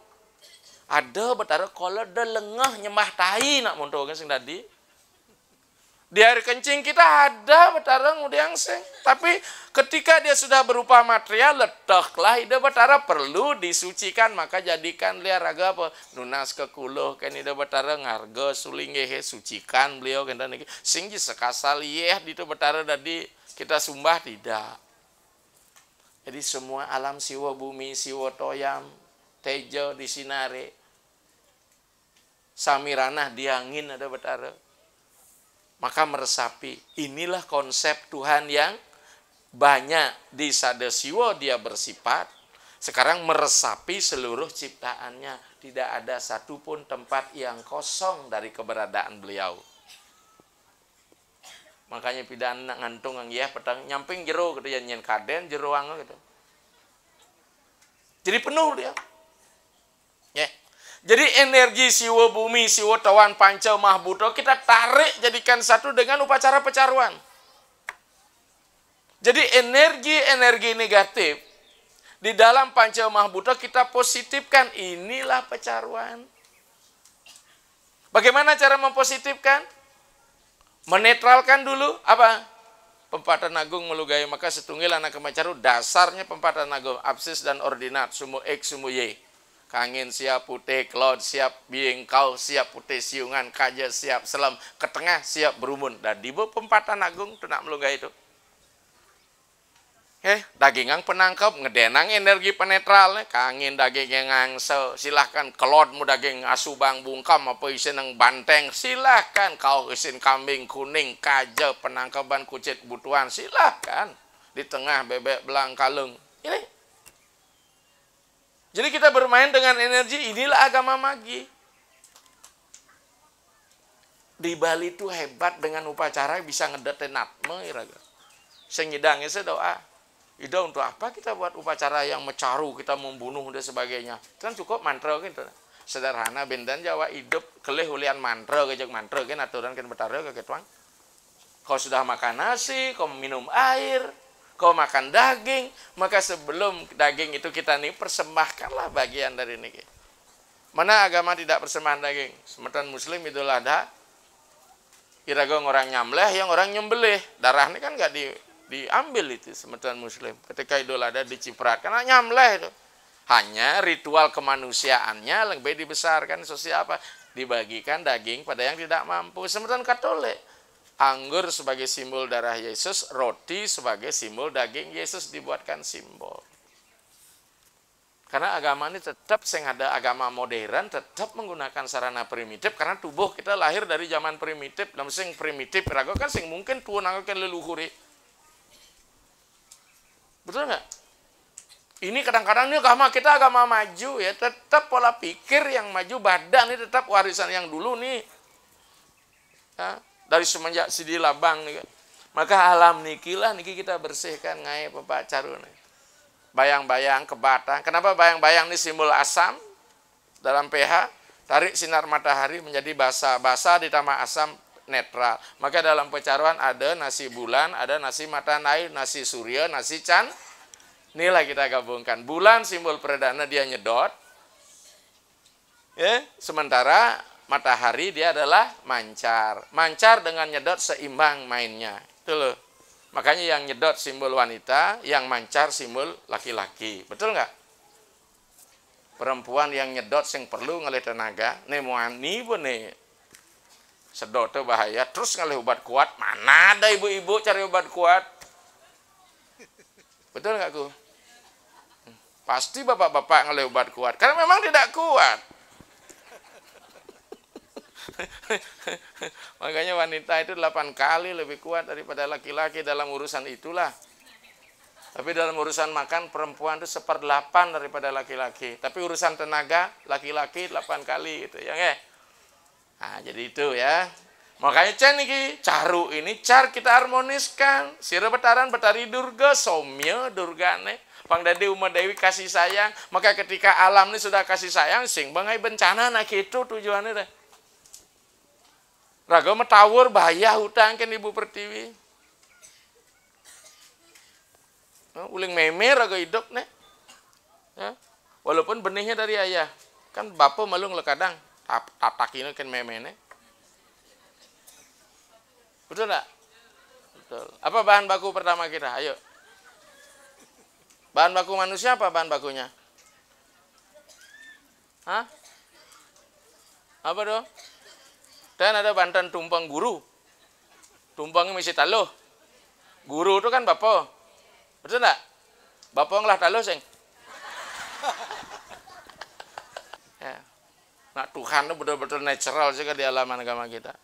Ada betara kalau ada lengah nyembah tai nak montoh kan sing tadi. Di air kencing kita ada betara ngudiang sing. Tapi ketika dia sudah berupa material, letaklah ide betara perlu disucikan. Maka jadikan liar raga apa? Nunas ke kuluh kan ide betara ngarga sulingehe sucikan beliau kan dan sing sekasal yeh itu betara tadi kita sumbah tidak. Jadi semua alam siwa bumi, siwa toyam, tejo di sinare, samiranah diangin ada betara. Maka meresapi, inilah konsep Tuhan yang banyak di sada siwa dia bersifat. Sekarang meresapi seluruh ciptaannya. Tidak ada satupun tempat yang kosong dari keberadaan beliau. Makanya pidana ngantung ang ya petang nyamping jero gitu ya nyen kaden jero ang gitu. Jadi penuh dia. Ya. Jadi energi siwa bumi, siwa tawan panca mahbuto kita tarik jadikan satu dengan upacara pecaruan. Jadi energi negatif di dalam panca mahbuto kita positifkan. Inilah pecaruan. Bagaimana cara mempositifkan? Menetralkan dulu apa? Pempatan agung melugai maka setunggal anak kemacaru dasarnya pempatan agung absis dan ordinat sumu x sumu y. Kangin siap putih, cloud siap biengkau, siap putih siungan, kaja siap selam, ke tengah siap berumun. Dan di bawah pempatan agung itu nak melunggai itu. Dagingang penangkap, ngedenang energi penetralnya, kangin daging yang ngangsel, silahkan kelodmu daging asubang bungkam, apa isin yang banteng, silahkan kau isin kambing kuning, kaja penangkapan kucit butuhan, silahkan. Di tengah bebek belang kalung. Ini. Jadi kita bermain dengan energi, inilah agama magi. Di Bali itu hebat dengan upacara bisa ngedetein atma. Sengidangnya saya doa. Ida untuk apa kita buat upacara yang mecaru, kita membunuh dan sebagainya. Kan cukup mantra gitu. Sederhana bendan Jawa hidup kelih hulian mantra gejek mantra kan aturan kan betara ke ketuang. Kau sudah makan nasi, kau minum air, kau makan daging, maka sebelum daging itu kita nih persembahkanlah bagian dari ini. Mana agama tidak persembahan daging? Semeton muslim Idul Adha, kira-kira orang nyamleh, yang orang nyembelih. Darah ini kan nggak diambil itu semeton muslim. Ketika Idul Adha diciprat, karena nyamleh itu. Hanya ritual kemanusiaannya lebih dibesarkan. Sosial apa? Dibagikan daging pada yang tidak mampu. Semeton Katolik. Anggur sebagai simbol darah Yesus, roti sebagai simbol daging Yesus dibuatkan simbol. Karena agama ini tetap sing ada agama modern tetap menggunakan sarana primitif karena tubuh kita lahir dari zaman primitif dan sing primitif rago kan sing mungkin tuan angkat leluhuri. Betul nggak? Ini kadang-kadang ini agama kita agama maju ya, tetap pola pikir yang maju, badan ini tetap warisan yang dulu nih. Ya, dari semenjak Sidi Labang nih. Maka alam niki lah niki kita bersihkan ngai Bapak Carun. Bayang-bayang ke batang. Kenapa bayang-bayang ini simbol asam dalam pH? Tarik sinar matahari menjadi basa. Basa ditambah asam netral. Maka dalam pecaruan ada nasi bulan, ada nasi mata naik, nasi surya, nasi can. Inilah kita gabungkan. Bulan simbol perdana dia nyedot. Ya, sementara matahari dia adalah mancar. Mancar dengan nyedot seimbang mainnya. Itu loh. Makanya yang nyedot simbol wanita, yang mancar simbol laki-laki. Betul nggak? Perempuan yang nyedot sing perlu ngalih tenaga, nih muani pun nih. Sedot itu bahaya, terus ngalih obat kuat. Mana ada ibu-ibu cari obat kuat? Betul nggak, Ku? Pasti bapak-bapak ngalih obat kuat, karena memang tidak kuat. Makanya wanita itu 8 kali lebih kuat daripada laki-laki dalam urusan itulah. Tapi dalam urusan makan perempuan itu 1/8 daripada laki-laki. Tapi urusan tenaga laki-laki 8 kali gitu ya. Nah, jadi itu ya. Makanya niki caru ini kita harmoniskan. Sira betaran betari durga somya durgane. Pangdade Uma Dewi kasih sayang. Maka ketika alam ini sudah kasih sayang sing bangai bencana nah gitu tujuannya deh. Raga metawur bahaya hutang kan Ibu Pertiwi. Uling meme raga hidup nih. Ya. Walaupun benihnya dari ayah. Kan bapak malu kadang tatak ini kan meme nih. Betul enggak? Betul. Apa bahan baku pertama kita? Ayo. Bahan baku manusia apa bahan bakunya? Hah? Apa dong? Dan ada bantan tumpang guru. Tumpangnya mesti taluh. Guru itu kan bapak. Betul enggak? Bapak ngelah taluh sing. Ya. Nah, Tuhan itu betul-betul natural juga di alaman agama kita.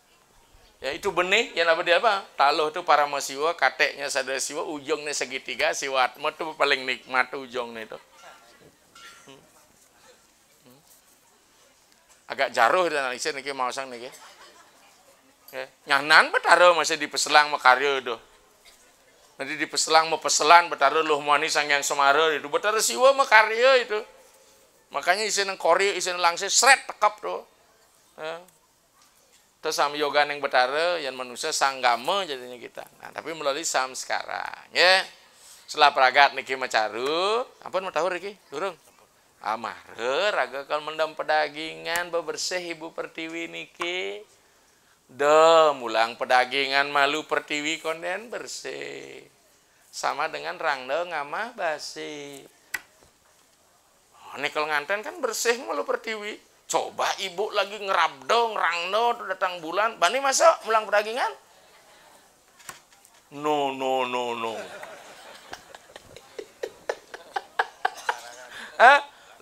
Ya itu benih yang apa dia apa? Taluh itu para masiwa, kateknya sadar siwa, ujungnya segitiga, siwa atma itu paling nikmat ujungnya itu. Agak jaruh dan analisis niki mau sang niki. Nyanan betaro masih dipeselang makarya itu. Nanti dipeselang mau peselan betaro luh mani sang yang semara itu betaro siwa makarya itu. Makanya isin kori isin langsung seret tekap tuh. Terus sam yoga yang betara yang manusia sanggama jadinya kita. Nah, tapi melalui sam sekarang ya. Setelah peragat niki macaru, ampun mau tahu niki? Durung. Amare raga kalau mendam pedagingan bebersih Ibu Pertiwi niki. Mulang pedagingan malu Pertiwi konden bersih. Sama dengan rangda ngamah basi. Ini kalau nganten kan bersih malu Pertiwi. Coba ibu lagi ngerabdo, ngerangdo, datang bulan. Bani masuk mulang pedagingan? No.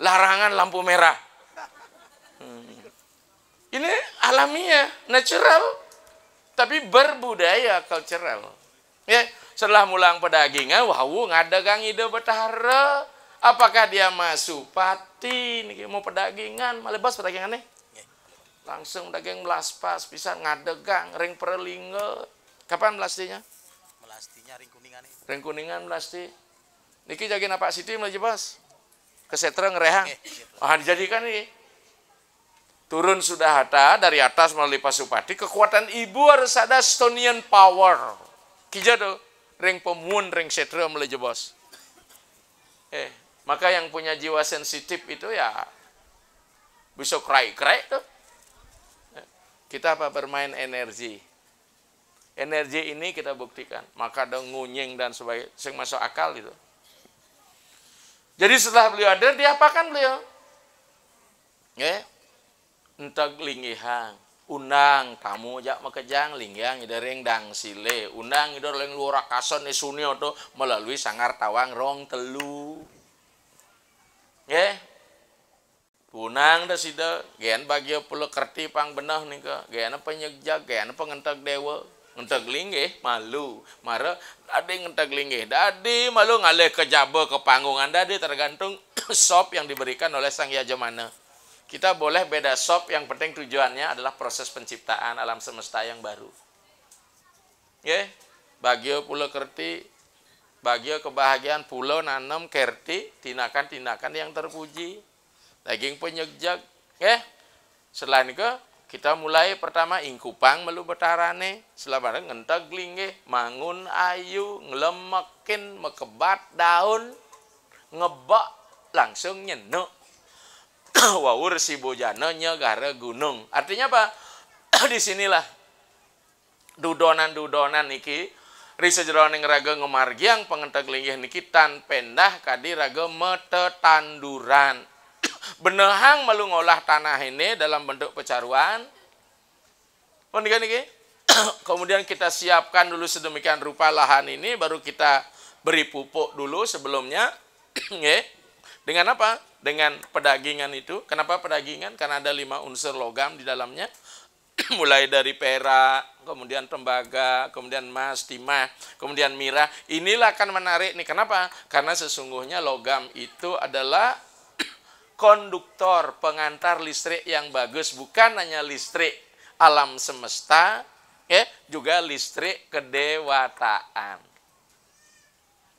Larangan lampu merah. Ini alamiah, natural, tapi berbudaya, cultural. Ya, setelah mulang pedagingan, wau ngadagang ide betara. Apakah dia masuk pati, nih mau pedagingan, malebas pedagingan nih? Langsung daging melas pas, bisa ngadegang, ring perlingga. Kapan melastinya? Melastinya ring kuningan nih. Ring kuningan melasti. Niki jagain apa Siti melejebas? Kesetra ngerehang. Dijadikan nih. Turun sudah ada dari atas melalui Pasupati, kekuatan ibu harus ada Stonian power. Kija tuh, ring pemun, ring setra melejah bos. Maka yang punya jiwa sensitif itu ya bisa krai-krai tuh. Kita apa bermain energi. Energi ini kita buktikan. Maka ada ngunying dan sebagainya, yang masuk akal itu. Jadi setelah beliau ada, diapakan beliau? Ya. Entag lingihan, undang tamu jak makejang lingiang ida dang sile, undang ida leng luar kason ni sunio to melalui sangar tawang rong telu, punang dah sida, gen bagi pula kerti pang benah nih ke, gen penyegjak, gen pengentag dewa, ngentag linggih malu, mara ade ngentag linggih, dadi malu ngalih ke jaba ke panggungan dadi tergantung sop yang diberikan oleh sang yajamana. Kita boleh beda sop, yang penting tujuannya adalah proses penciptaan alam semesta yang baru. Ya, bagio pulau kerti, bagio kebahagiaan pulau nanam kerti, tindakan-tindakan yang terpuji, daging penyegjak. Ya, selain itu kita mulai pertama ingkupang melu betarane, setelah ngentek linggih, mangun ayu, ngelemekin, mekebat daun, ngebak, langsung nyenuk. Wawur si bojana nyegara gunung. Artinya apa? Disinilah dudonan-dudonan niki risa jeroning raga ngemargiang pengentek linggih niki tan pendah kadi raga metetanduran. Benehang melu ngolah tanah ini dalam bentuk pecaruan. Niki. Kemudian kita siapkan dulu sedemikian rupa lahan ini, baru kita beri pupuk dulu sebelumnya. Dengan apa? Dengan pedagingan itu. Kenapa pedagingan? Karena ada 5 unsur logam di dalamnya. Mulai dari perak, kemudian tembaga, kemudian emas, timah, kemudian mirah. Inilah akan menarik nih. Kenapa? Karena sesungguhnya logam itu adalah konduktor, pengantar listrik yang bagus. Bukan hanya listrik alam semesta, juga listrik kedewataan.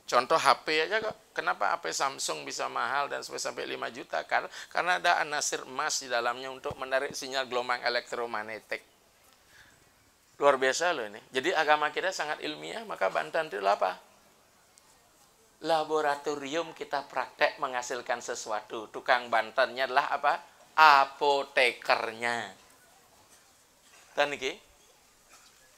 Contoh HP aja kok. Kenapa HP Samsung bisa mahal dan sampai 5 juta? Karena ada anasir emas di dalamnya untuk menarik sinyal gelombang elektromagnetik. Luar biasa loh ini. Jadi agama kita sangat ilmiah, maka Banten itu apa? Laboratorium kita praktek menghasilkan sesuatu. Tukang Bantennya adalah apa? Apotekernya. Dan ini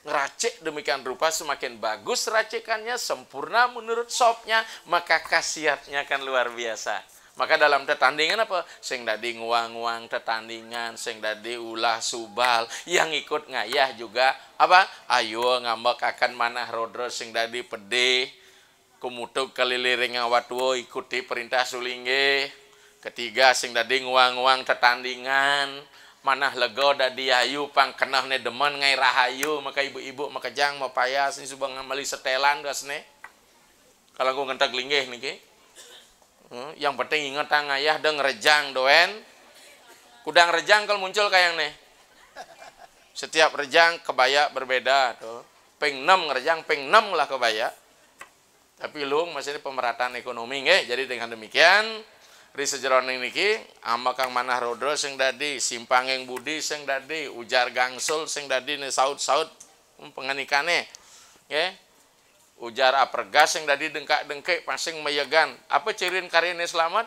ngeracik demikian rupa, semakin bagus racikannya, sempurna menurut sopnya, maka khasiatnya kan luar biasa. Maka dalam tetandingan apa? Sing dadi nguang-nguang tetandingan, sing dadi ulah subal, yang ikut ngayah juga apa? Ayo ngambek akan manah rodro sing dadi pedih, kumutuk keliliring ngawatwo ikuti perintah sulingge. Ketiga sing dadi nguang-nguang tetandingan, manah lego dadi ayu pang kenah ne demen ngai rahayu, maka ibu-ibu makajang mau payas ni subang ngamali setelan gasne. Kalau aku ngentak linggih niki. Yang penting ingat tang ayah deng rejang doen. Kudang rejang kalau muncul kayak nih. Setiap rejang kebaya berbeda tuh. Peng 6 ngerejang, peng 6 lah kebaya. Tapi lu masih pemerataan ekonomi nggih. Jadi dengan demikian risa jeroning niki amakang manah rodro sing dadi simpangeng budi sing dadi ujar gangsul sing dadi ne saut-saut penganikane nggih ujar apergas sing dadi dengkak-dengkek pasing mayegan. Apa cirin karine selamat?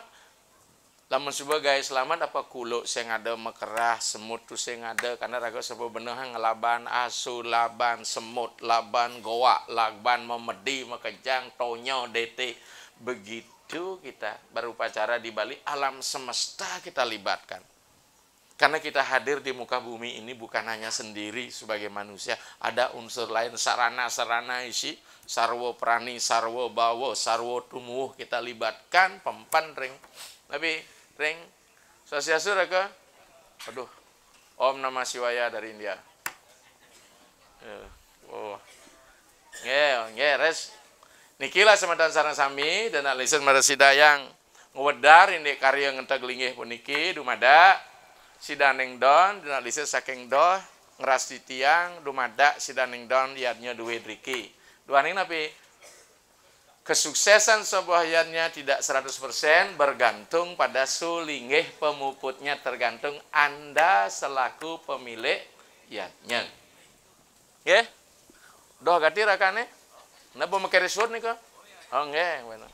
Lamun sebagai selamat apa kulo sing ada mekerah semut tu sing ada karena raga sapa benehang laban asu laban semut laban goa laban memedi makejang tonyo dete begitu. Kita berupacara di Bali, alam semesta kita libatkan. Karena kita hadir di muka bumi ini bukan hanya sendiri sebagai manusia, ada unsur lain, sarana-sarana isi, sarwo prani, sarwo bawo, sarwo tumuh kita libatkan, pempan ring. Tapi ring, sosiasur ke? Aduh, Om Namah Shivaya dari India. Res. Nikilah semantan sarang sami dan alisan marasida yang ngwedar ini karya ngentek linggih puniki dumada sidaneng don dan alisan saking doh ngerasti tiang dumada sidaneng don yadnya duwe driki. Duaning napi kesuksesan sebuah yadnya tidak 100% bergantung pada sulinggih pemuputnya, tergantung Anda selaku pemilik yadnya. Ya? Doh gati rakane? Napa make resort nih kok? Oh nggak, benar.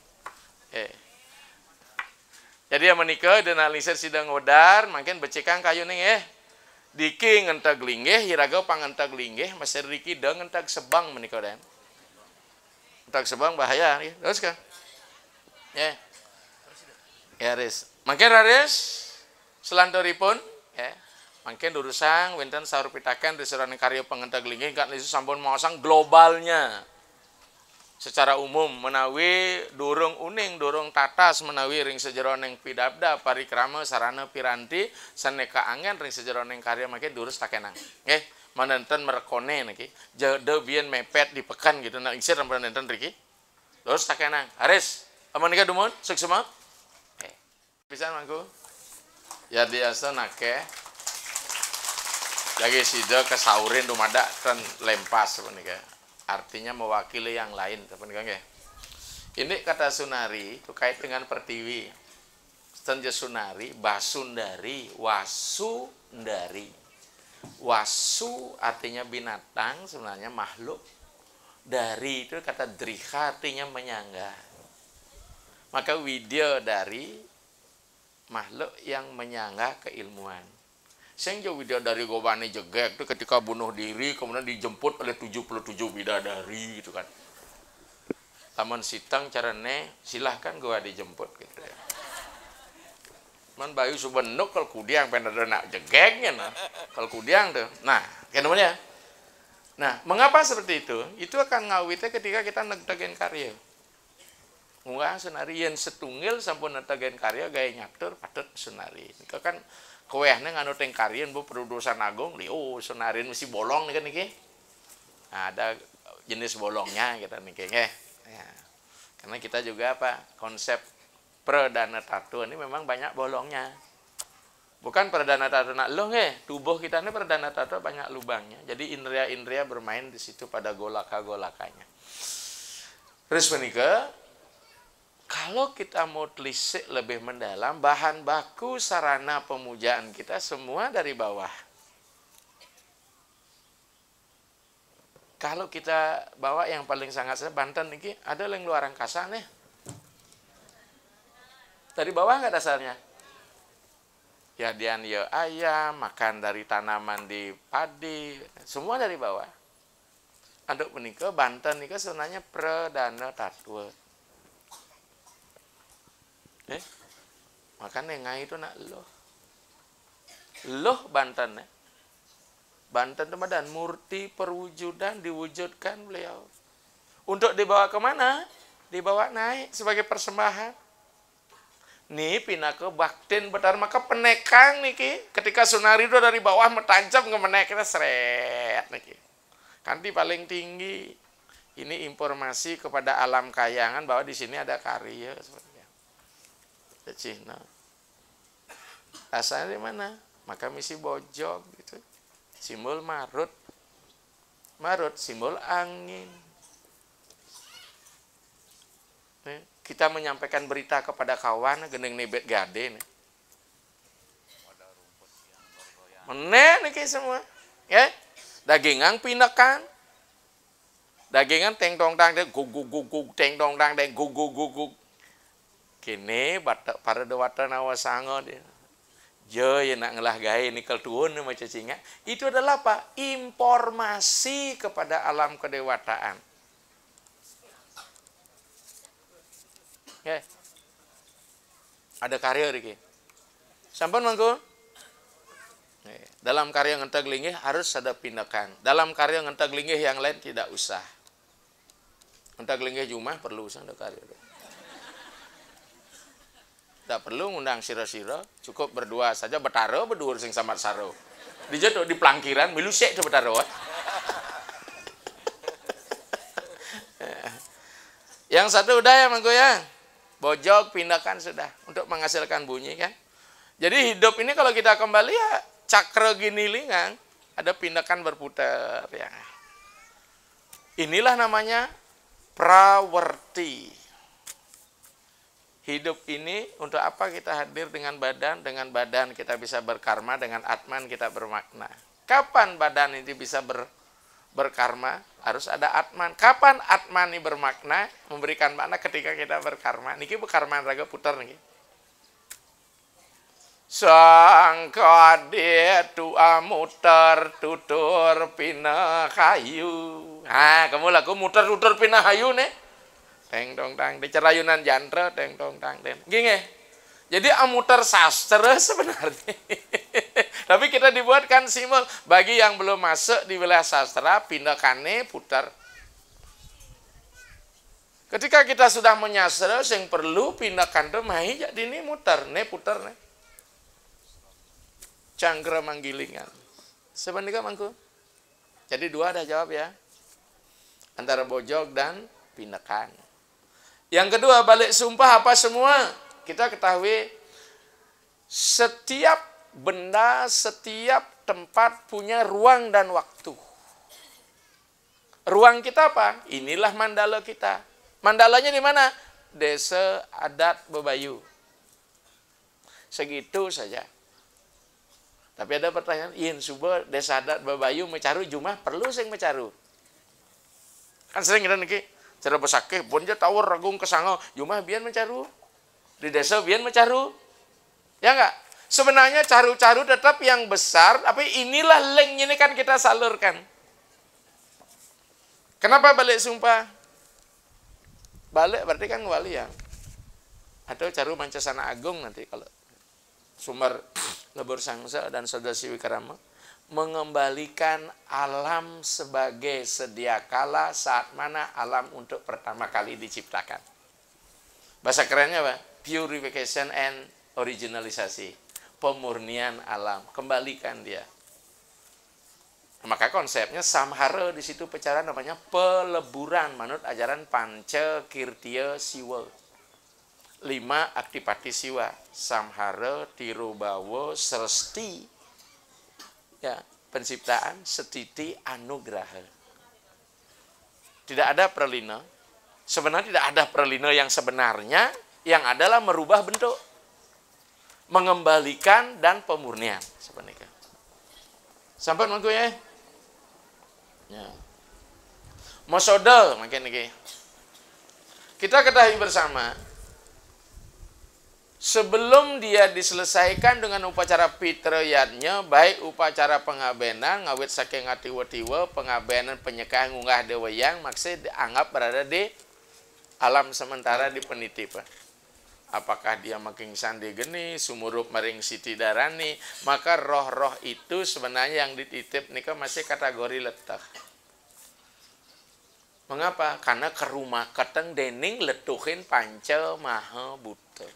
Jadi yang menikah dan alisir sidang odar, makin becekang kayu nih Diki ngentak linggih, hiraga pangentak linggih, masih Riki dong ngentak sebang menikah dan. Ngentak sebang bahaya, ya. Terus kan? Ya res. Makin rares, selantoripun, ya. Makin durusang, wenten sahur pitakan, restoran karya pengentak linggih, kan lisu sampun mausang globalnya. Secara umum menawi durung uning durung tatas menawi ring sejeroneng pidabda parikrama sarana piranti saneka angen ring sejeroneng karya makin durus takenang nggih manenten merekone niki jade biyen mepet di pekan gitu nah isir manenten riki durus takenang haris amun nika dumun suksema pisan mangku Ya biasa nake lagi sida kesaurin dumada kan lempas sebenarnya. Artinya mewakili yang lain sebenarnya. Ini kata Sunari terkait dengan pertiwi. Stanja Sunari, Basundari, Wasundari. Wasu artinya binatang, sebenarnya makhluk. Dari itu kata driha artinya menyangga. Maka widya dari makhluk yang menyangga keilmuan. Sehingga widadari Gobani Jegek itu ketika bunuh diri kemudian dijemput oleh 77 bidadari gitu kan. Taman Sitang carane silahkan gua dijemput gitu ya. Man bayu subenuk kalau kudiang pengen nak jegeknya nah. Kalau kudiang tuh. Nah, kenapa? Nah, mengapa seperti itu? Itu akan ngawitnya ketika kita negdagen karya. Munggah Sunari yen setunggal sampun negdagen karya gaya nyatur patut Sunari. Nika kan kewehna nganu teng karya bu perudusan agung li oh Sunari mesti bolong nih kan niki. Nah, ada jenis bolongnya kita niki nggih. Ya. Karena kita juga apa? Konsep perdana tatu ini memang banyak bolongnya. Bukan perdana tatu nak lo nggih, tubuh kita ini perdana tatu banyak lubangnya. Jadi indria-indria bermain di situ pada golaka-golakanya. Terus menikah, kalau kita mau telisik lebih mendalam, bahan baku sarana pemujaan kita semua dari bawah. Kalau kita bawa yang paling sangat Banten ini ada yang luar angkasa nih. Dari bawah nggak dasarnya? Ya dian ya ayam, makan dari tanaman di padi, semua dari bawah. Anduk menikah Banten ini sebenarnya perdana tatwa. Makanya ngai itu nak loh Banten ya. Banten itu dan murti perwujudan diwujudkan beliau. Untuk dibawa kemana? Dibawa naik sebagai persembahan. Nih pindah ke Baktin betar maka penekang niki ketika Sunari itu dari bawah metancap ke menek kita seret niki. Kanti paling tinggi. Ini informasi kepada alam kayangan bahwa di sini ada karya sebenarnya. Cina. Asalnya di mana? Maka misi bojog gitu. Simbol marut. Marut simbol angin. Kita menyampaikan berita kepada kawan gendeng nebet gade nih. Meneh nih semua. Ya. Dagingan pindakan. Dagingan teng tong tang deng gugug teng tong tang deng gugug. Kini batak para dewata nawasango dia. Je yang nak ngelah gaya nikel tuun macam cinga. Itu adalah apa? Informasi kepada alam kedewataan. Okay. Ada karya iki. Sampun mangko. Dalam karya ngenteg linggih harus ada pindakan. Dalam karya ngenteg linggih yang lain tidak usah. Ngenteg linggih Jumat perlu usah ada karya. Tidak perlu ngundang sira-sira, cukup berdua saja betaro berdua sing samar saro. Dijatuh di pelangkiran milu sek tu betaro. Yang satu udah ya mangko ya. Bojog pindahkan sudah untuk menghasilkan bunyi kan. Jadi hidup ini kalau kita kembali ya cakra ginilingan ada pindahkan berputar ya. Inilah namanya prawerti. Hidup ini untuk apa kita hadir dengan badan kita bisa berkarma, dengan atman kita bermakna. Kapan badan ini bisa berkarma? Harus ada atman. Kapan atman ini bermakna, memberikan makna ketika kita berkarma. Niki berkarma raga putar niki. Sangka dia tua muter tutur pinah kayu. Ah, kamu laku muter tutur pinah kayu nih. Teng dong tang di cerayunan jantra teng dong tang den. Gini. Jadi amuter sastra sebenarnya. Tapi kita dibuatkan simbol bagi yang belum masuk di wilayah sastra pindahkannya putar. Ketika kita sudah menyastra yang perlu pindahkan tuh mai jadi ini muter, ne putar ne. Cangkra manggilingan. Sebenarnya mangku. Jadi dua ada jawab ya. Antara bojog dan pindahkan. Yang kedua balik sumpah apa semua? Kita ketahui Setiap benda, setiap tempat punya ruang dan waktu. Ruang kita apa? Inilah mandala kita. Mandalanya di mana? Desa adat Bebayu. Segitu saja. Tapi ada pertanyaan, yin subuh desa adat Bebayu mecaru jumah perlu sing mecaru. Kan sering kita niki, cara besakeh, bonja tawar ragung kesangau, jumah bian mecaru. Di desa bian mecaru. Ya enggak? Sebenarnya caru-caru tetap yang besar, tapi inilah link ini kan kita salurkan. Kenapa balik sumpah? Balik berarti kan wali ya. Atau caru Mancasana Agung nanti kalau Sumber Lebur Sangsa dan Saudara Siwi Karama mengembalikan alam sebagai sedia kala saat mana alam untuk pertama kali diciptakan. Bahasa kerennya apa? Purification and originalisasi. Pemurnian alam, kembalikan dia. Maka konsepnya samhara di situ bicara namanya peleburan menurut ajaran Panca Kirtia Siwa. 5 Aktipati Siwa, samhara, tirubawa, sresti. Ya, penciptaan, setiti, anugraha. Tidak ada pralina. Sebenarnya tidak ada pralina yang sebenarnya, yang adalah merubah bentuk, mengembalikan dan pemurnian sebenarnya. Sampai mangku ya. Ya. Mosode makin iki. Kita ketahui bersama sebelum dia diselesaikan dengan upacara pitrayatnya, baik upacara pengabenan ngawit saking ngatiwa-tiwa, pengabenan penyekah ngunggah dewayang maksud dianggap berada di alam sementara di penitipan. Apakah dia makin sandi geni, sumurup mering siti darani, maka roh-roh itu sebenarnya yang dititip nika masih kategori letak. Mengapa? Karena ke rumah keteng dening letuhin panca maha buta.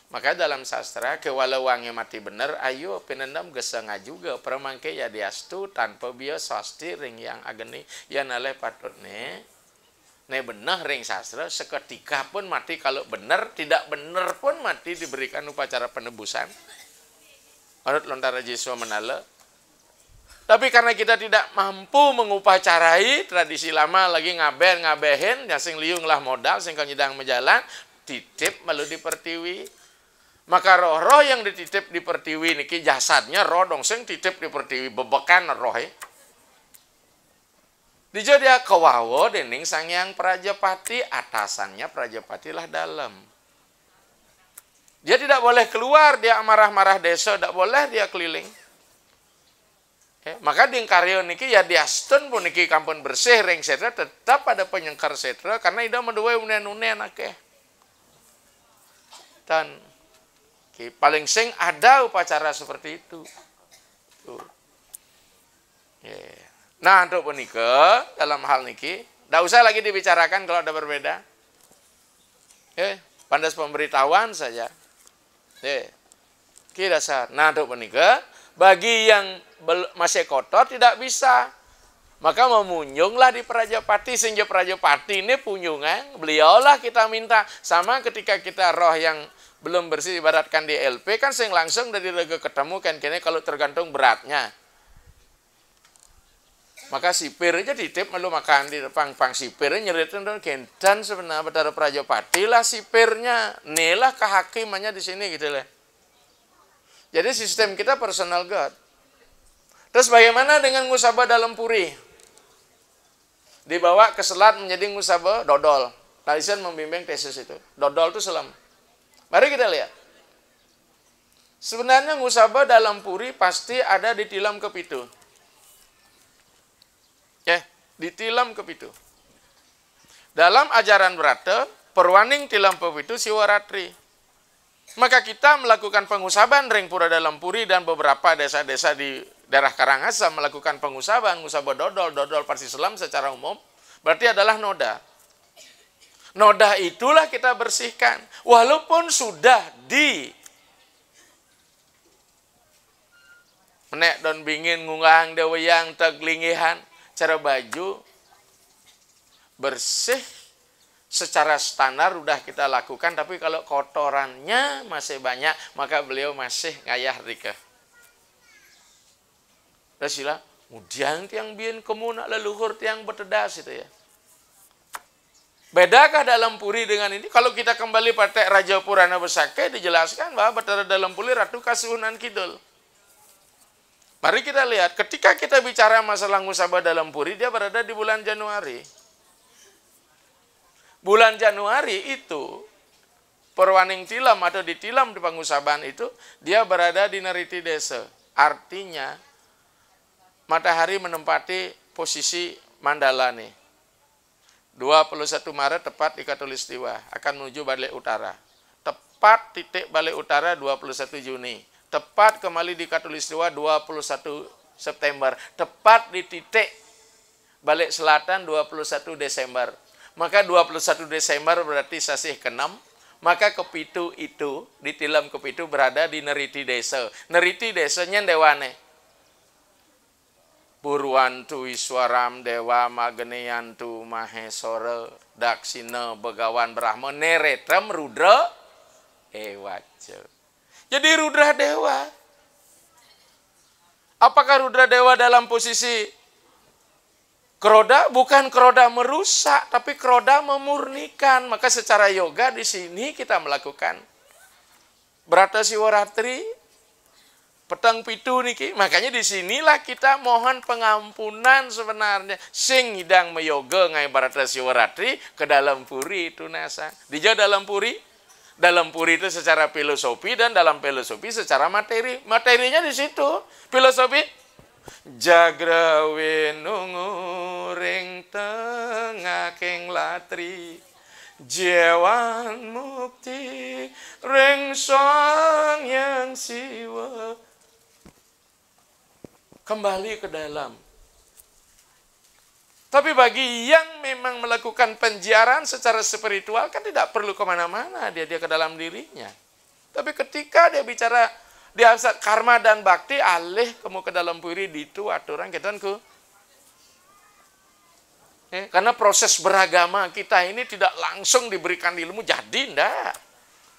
Maka dalam sastra kewalawange mati bener, ayo penendam gesengah juga permangke ya diastu tanpa bias swasti ring yang ageni ya nale patutne. Ne benar ring sastra seketika pun mati, kalau benar tidak benar pun mati diberikan upacara penebusan. Menurut Lontara Jeswa Menala. Tapi karena kita tidak mampu mengupacarai tradisi lama lagi ngabehin ya sing liung lah modal sing nyidang menjalan titip malu dipertiwi. Maka roh-roh yang dititip di pertiwi niki jasadnya roh dong sing titip di pertiwi bebekan roh Dijo dia kawawo dening Sangyang Prajapati, atasannya Prajapati lah dalam. Dia tidak boleh keluar, dia marah-marah desa, tidak boleh dia keliling. Maka di karyo niki ya diastun pun niki kampun bersih ring setra tetap ada penyengkar setra karena ida menduwe unen-unen akeh. Dan paling sing ada upacara seperti itu. Tuh. Nah, untuk punika dalam hal niki, tidak usah lagi dibicarakan kalau ada berbeda. Pandas pemberitahuan saja. Ki dasar. Nah, untuk punika, bagi yang masih kotor tidak bisa. Maka memunjunglah di Prajapati, sehingga Prajapati ini punjungan, beliaulah kita minta. Sama ketika kita roh yang belum bersih ibaratkan di LP kan sing langsung dari lega ketemu kan kini kalau tergantung beratnya. Maka sipir aja ditip malu makan di depan pang sipirnya nyeritain dong kentan sebenarnya Betara Prajapati lah sipirnya, nelah kehakimannya di sini gitu lah. Jadi sistem kita personal God. Terus bagaimana dengan ngusaba dalam puri? Dibawa ke selat menjadi ngusaba dodol. Talisen membimbing tesis itu. Dodol itu selam. Mari kita lihat. Sebenarnya ngusaba dalam puri pasti ada di tilam kepitu. Di tilam kepitu. Dalam ajaran Brata, perwaning tilam kepitu siwaratri. Maka kita melakukan pengusaban ring pura dalam puri dan beberapa desa-desa di daerah Karangasem melakukan pengusaban, ngusaba dodol Parsi Selam secara umum, berarti adalah noda. Noda itulah kita bersihkan. Walaupun sudah menek don bingin ngungang deweyang teglingihan cara baju bersih secara standar udah kita lakukan, tapi kalau kotorannya masih banyak, maka beliau masih ngayah rika. Rasila, kemudian tiang bien kemuna leluhur tiang betedas itu ya. Bedakah dalam puri dengan ini? Kalau kita kembali pada Raja Purana Besaka, dijelaskan bahwa Bathara Dalam Puri Ratu Kasuhunan Kidul. Mari kita lihat, ketika kita bicara masalah Ngusaba Dalam Puri, dia berada di bulan Januari. Bulan Januari itu, Perwaning Tilam atau di Tilam di Pangusaban itu, dia berada di Neriti Desa. Artinya, matahari menempati posisi Mandala nih. 21 Maret tepat di Khatulistiwa, akan menuju balik utara. Tepat titik balik utara 21 Juni. Tepat kembali di Khatulistiwa 21 September. Tepat di titik balik selatan 21 Desember. Maka 21 Desember berarti sasih ke-6. Maka kepitu itu, di Tilam kepitu berada di Neriti Desa. Neriti Desanya dewane. Purwantu Iswaram Dewa Mageneyantu Mahesora Daksina Begawan Brahma Neretram Rudra Ewaca. Jadi Rudra Dewa. Apakah Rudra Dewa dalam posisi Kroda? Bukan kroda merusak, tapi kroda memurnikan. Maka secara yoga di sini kita melakukan Brata Siwaratri, petang pitu niki. Makanya di sinilah kita mohon pengampunan sebenarnya. Sing hidang meyoga ngai Brata Siwaratri ke dalam puri itu nasa. Dijauh dalam puri. Dalam puri itu secara filosofi dan dalam filosofi secara materi. Materinya di situ. Filosofi Jagrawe nunguring tengah keng latri Jewan mukti ring sang yang siwa. Kembali ke dalam. Tapi bagi yang memang melakukan penjiaran secara spiritual kan tidak perlu kemana-mana, dia ke dalam dirinya. Tapi ketika dia bicara dia karma dan bakti, alih kamu ke dalam puri itu aturan kita ku. Karena proses beragama kita ini tidak langsung diberikan ilmu jadi ndak.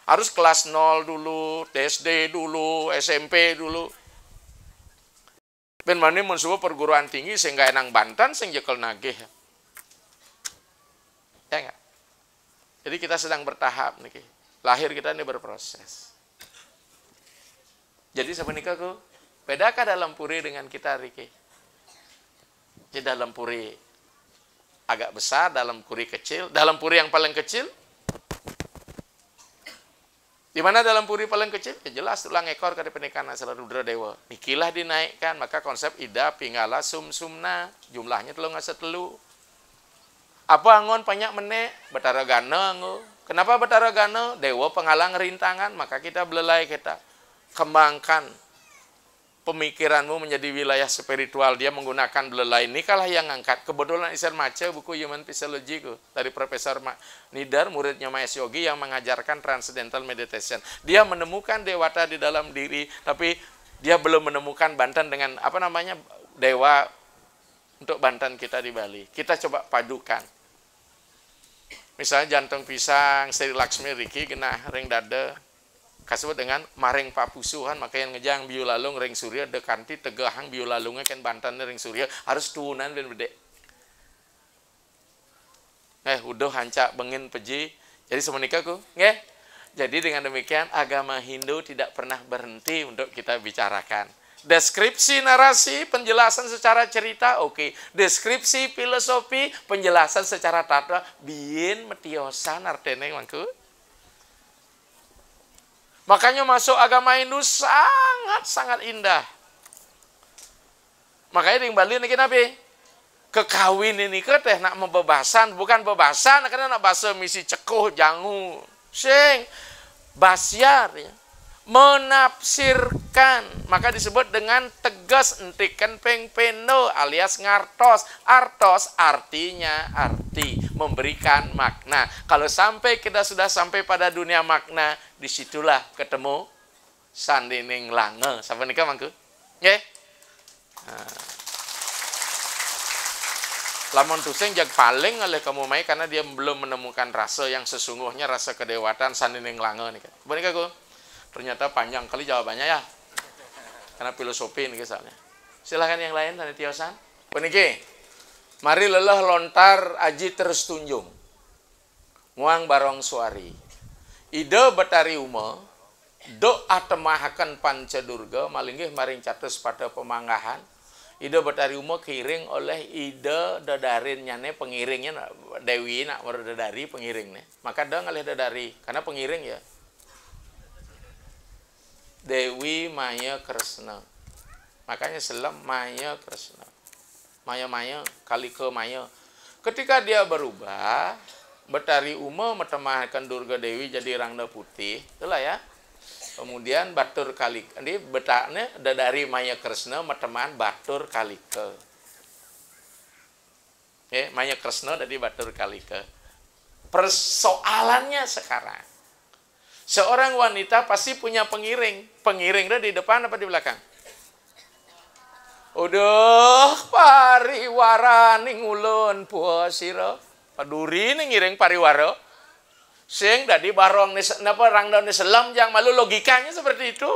Harus kelas 0 dulu, SD dulu, SMP dulu. Ben mani mensuwa perguruan tinggi sehingga enang Banten sing jekel nagih. Ya enggak? Jadi kita sedang bertahap nih. Lahir kita ini berproses. Jadi sebenarnya ku, bedakah dalam puri dengan kita Riki? Di dalam puri agak besar, dalam puri kecil. Dalam puri yang paling kecil, di mana dalam puri paling kecil? Ya jelas tulang ekor kada pernikahan asal Rudra Dewa. Nikilah dinaikkan, maka konsep ida pinggala sumna, jumlahnya telu. Apa angon banyak menek? Bathara Gana ango. Kenapa Bathara Gana? Dewa penghalang rintangan, maka kita belelai kita. Kembangkan pemikiranmu menjadi wilayah spiritual. Dia menggunakan belelai. Nikalah yang ngangkat. Kebetulan Isar maca buku Human Physiology dari Profesor Nidar, muridnya Mahesh Yogi yang mengajarkan Transcendental Meditation. Dia menemukan dewata di dalam diri, tapi dia belum menemukan Banten dengan dewa untuk Banten kita di Bali. Kita coba padukan. Misalnya jantung pisang, Sri Laksmi Riki, genah ring dada. Kasebut dengan maring papusuhan, maka yang ngejang biulalung ring surya dekanti tegahang biulalungnya kan Banten ring surya harus turunan ben bede. Udah hancak bengin peji. Jadi semenika ku, nggih. Jadi dengan demikian agama Hindu tidak pernah berhenti untuk kita bicarakan. Deskripsi narasi, penjelasan secara cerita, oke. Deskripsi filosofi, penjelasan secara tata, bien metiosan artene mangku. Makanya masuk agama Hindu sangat-sangat indah. Makanya di Bali ini nabi kekawin ini teh nak membebasan, bukan bebasan karena nak bahasa misi cekoh jangu. Sing basyar ya. Menafsirkan, maka disebut dengan tegas entikan pengpeno alias ngartos. Artos artinya arti, memberikan makna. Kalau sampai kita sudah sampai pada dunia makna, disitulah ketemu sandining lange. Sampai nikah mangku? Nggih. Lamun tusing jag paling oleh kamu mai karena dia belum menemukan rasa yang sesungguhnya, rasa kedewatan sanining lange nih kan. Bener aku? Ternyata panjang kali jawabannya ya. Karena filosofi nih soalnya. Silahkan yang lain tadi tiosan. Puniki. Mari lelah lontar aji terus tunjung. Nguang barong suari. Ide betari uma doa temahakan pancadurga malinggih maring catus pada pemanggahan. Ide betari uma kiring oleh ide dadarin nyane pengiringnya Dewi nak berdadari pengiringnya. Maka dong oleh dadari karena pengiring ya. Dewi Maya Kresna. Makanya selam Maya Kresna. Maya Kalika Maya. Ketika dia berubah, Betari Uma metemahkan Durga Dewi jadi rangda putih, itulah ya. Kemudian Batur Kalika, ini betaknya dari Maya Kresna meteman Batur Kalika. Maya Kresna dari Batur Kalika. Persoalannya sekarang, seorang wanita pasti punya pengiring. Pengiringnya di depan apa di belakang? Udah pariwara ning ulun puasira. Paduri ning ngiring pariwara. Sing dadi barong ni napa rangdaun ni selam jang malu logikanya seperti itu.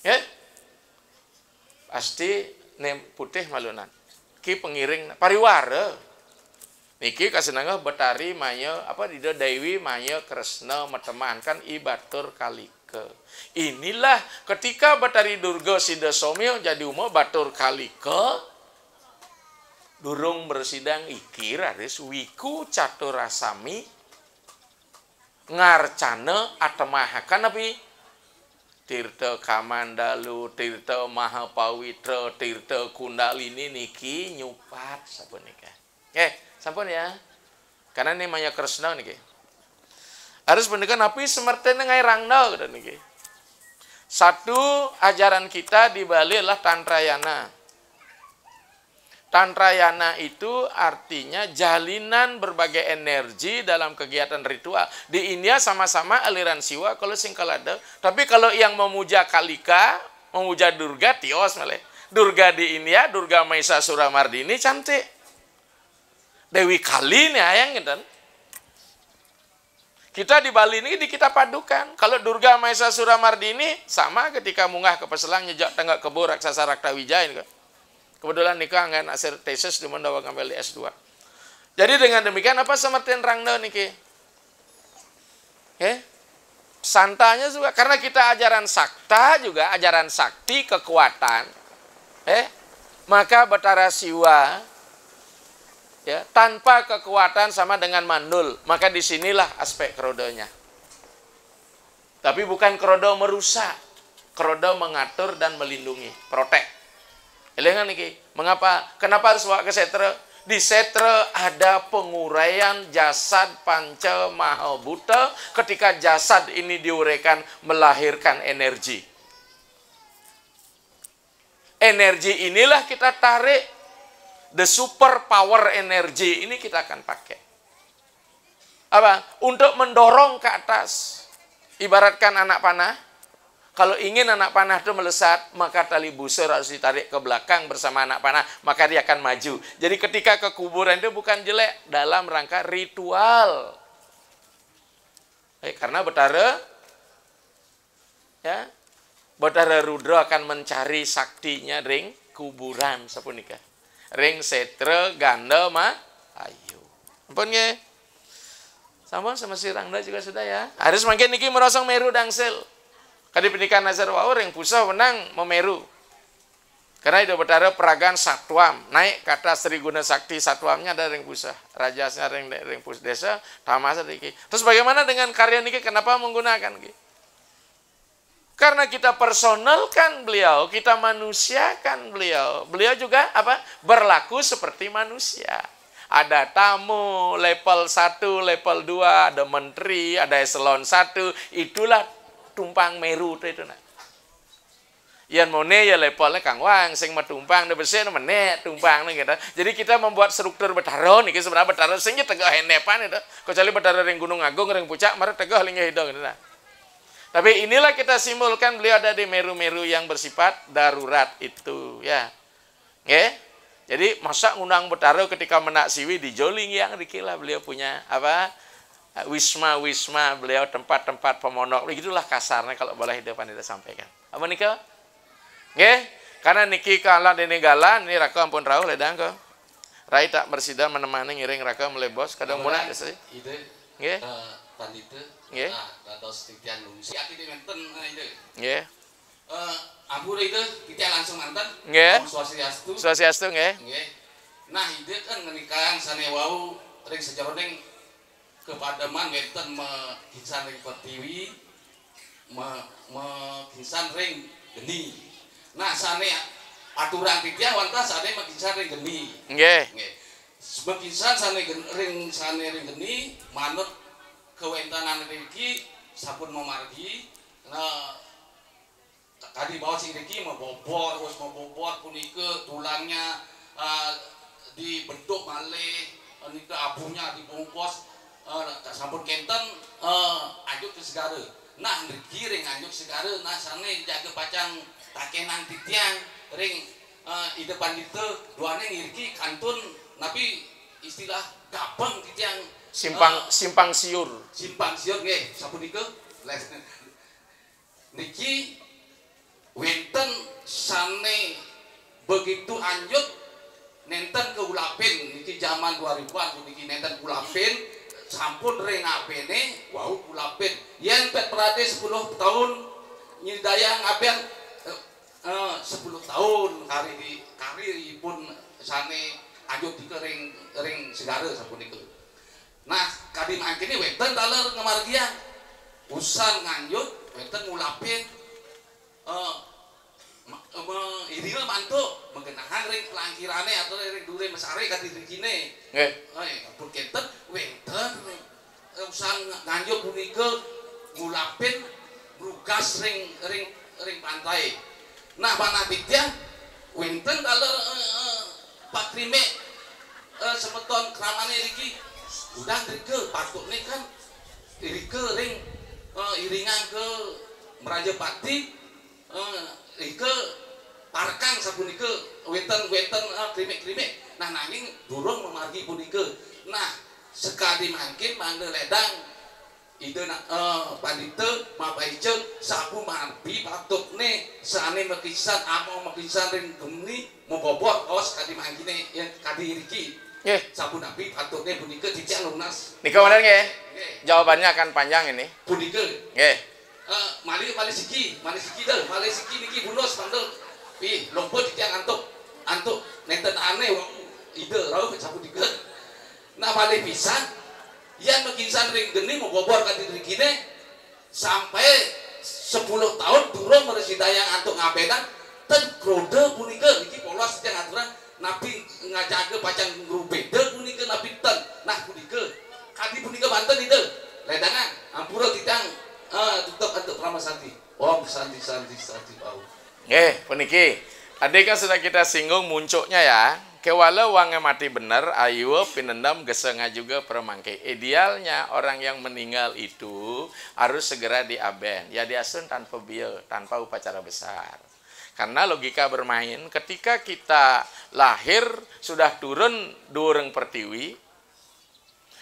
Ya. Pasti nem putih malunan. Ki pengiring pariwara. Niki kasenangah Betari Maya apa di Dewi Maya Kresna metemankan Batur Kalika. Inilah ketika Betari Durga Sida Somyo jadi uma Batur Kalika durung bersidang iki raris wiku caturasami ngarcana atemahakan api Tirta Kamandalu, Tirta Mahapawitra, Tirta Kundalini niki nyupat sapunika. Sampun ya. Karena ini Maya Kresna niki. Harus pendidikan api semertene ngai rangda gitu niki. Satu ajaran kita di Bali adalah Tantrayana. Tantrayana itu artinya jalinan berbagai energi dalam kegiatan ritual. Di India sama-sama aliran Siwa kalau Singkalada. Tapi kalau yang memuja Kalika, memuja Durga, tios malah. Durga di India, Durga Maisa Suramardini cantik. Dewi Kali nih ayang gitu. Kita di Bali ini kita padukan. Kalau Durga Maisa Suramardini sama ketika munggah ke Peselang nyejak tengah kebo raksasa Raktawijaya ini. Kebetulan nikah ngan hasil tesis di Mandawa ngambil di S2. Jadi dengan demikian apa semertin rangda niki? Santanya juga karena kita ajaran sakta juga ajaran sakti kekuatan. Maka Betara Siwa ya, tanpa kekuatan sama dengan mandul. Maka disinilah aspek kerodonya. Tapi bukan kerodo merusak. Kerodo mengatur dan melindungi, protek. Elengan niki, mengapa? Kenapa harus bawa ke setra? Di setra ada penguraian jasad panca mahabuta. Ketika jasad ini diuraikan melahirkan energi. Energi inilah kita tarik. The super power energy ini kita akan pakai. Apa? Untuk mendorong ke atas. Ibaratkan anak panah. Kalau ingin anak panah itu melesat, maka tali busur harus ditarik ke belakang bersama anak panah, maka dia akan maju. Jadi ketika ke kuburan itu bukan jelek, dalam rangka ritual. Karena Betara, ya, Betara Rudra akan mencari saktinya ring kuburan sapunika. Ring setra ganda ayu. Ampun nggih. Sama si Rangda juga sudah ya. Harus makin niki merosong meru dangsil. Kadi pendidikan Nazar Waur yang pusah menang memeru. Karena itu Betara peragaan satwam. Naik kata Sri Guna Sakti satwamnya ada ring pusah. Rajasnya ring pusah desa. Tamasa diki. Terus bagaimana dengan karya niki? Kenapa menggunakan niki? Karena kita personalkan beliau. Kita manusiakan beliau. Beliau juga apa? Berlaku seperti manusia. Ada tamu level 1, level 2. Ada menteri, ada eselon 1. Itulah tumpang meru itu nak. Yan mone ya levelnya Kang Wang sing metumpang de besi meneh tumpang gitu. Jadi kita membuat struktur Betara niki sebenarnya Betara sing tegah hendepan itu. Kecuali Betara ring Gunung Agung ring Puncak mare tegah linggih hidung gitu nah. Tapi inilah kita simbolkan beliau ada di meru-meru yang bersifat darurat itu ya. Nggih. Jadi masa ngundang Betara ketika menak siwi di Joling yang dikira beliau punya apa wisma beliau tempat-tempat pemonok begitulah kasarnya kalau boleh depan kita sampaikan. Apa nika? Nggih, karena niki kala dene galan ini raka ampun rawuh ledang ko. Rai tak bersida menemani ngiring raka melebos kadang muna geus. Ide. Nggih. Pandita. Nggih. Dados titian lungsi ati menten ide. Nggih. Ampun ide titian langsung manten. Nggih. Swastiastu. Swastiastu nggih. Nggih. Nah, ide kan ngenikahan sane wau ring sejaroning kepadaman wenten mekinsan ring Pertiwi mekinsan ring geni. Nah, sane aturan titian wanta sane mekinsan ring geni. Nggih. Nggih. Mekinsan sane ring geni manut kewentanan iki sampun memargi. Nah, tadi bawa sing iki membobor punika tulangnya dibentuk malih nika abuhnya dibungkus sampun kenten anjuk ke segara. Nah ngriki ring anjuk segara nah sane jaga pacang takenan titiang ring ide pandita duane ngiriki kantun napi istilah gabeng titiang simpang siur nggih sapunika niki wenten sane begitu anjut nenten ke ulapin niki zaman 2000-an niki nenten ulapin sampun ring apene wau ulapin yen pet perade 10 tahun nyidaya ngaben 10 tahun karipun sane anjut di ring segara sapunika. Nah kadi mangkene wenten daler ngamargian usan nganjut wenten ulapin irina mantuk mengenahan ring pelangkirane atau ring dure mesare kati rikine nggih ampun kenten wenten usan nganjuk punika ngulapin brugas ring pantai. Nah panapitya wenten daler Pak Krime semeton kramane iki udah rike patutne kan rike ring iringan ke Merajapati ke parkang sapunika wenten krimek nah nanging durung memargi punika. Nah sekali mangkin mangga ledang ide pandita mapaiceng sapu marbi patutne sane mekisan ring geni membobot kaos kadi mangkine yang kadi riki nggih sapu nabi patutne punika dicek lunas nika bener nggih jawabannya akan panjang ini punika nggih mali siki niki bundos mandel pi lompo dicek antuk nenten aneh ide rawuh sapu dikeut. Nah mali pisan yang mekinsan ring geni membobor kati rikine sampai 10 tahun durung meresidayang antuk ngabenan ten krode punika niki polos teh aturan nabi ngajaga pacang ngrubeda punika nabi ten. Nah punika kadi punika Banten ide ledangan ampura titang tutup antuk Ramasanti. Om santi bau. nggih puniki tadi kan sudah kita singgung muncuknya ya kewala wangnya mati bener ayu pinendam gesenga juga permangke. Idealnya orang yang meninggal itu harus segera diaben ya diasun tanpa biaya tanpa upacara besar. Karena logika bermain ketika kita lahir sudah turun dureng Pertiwi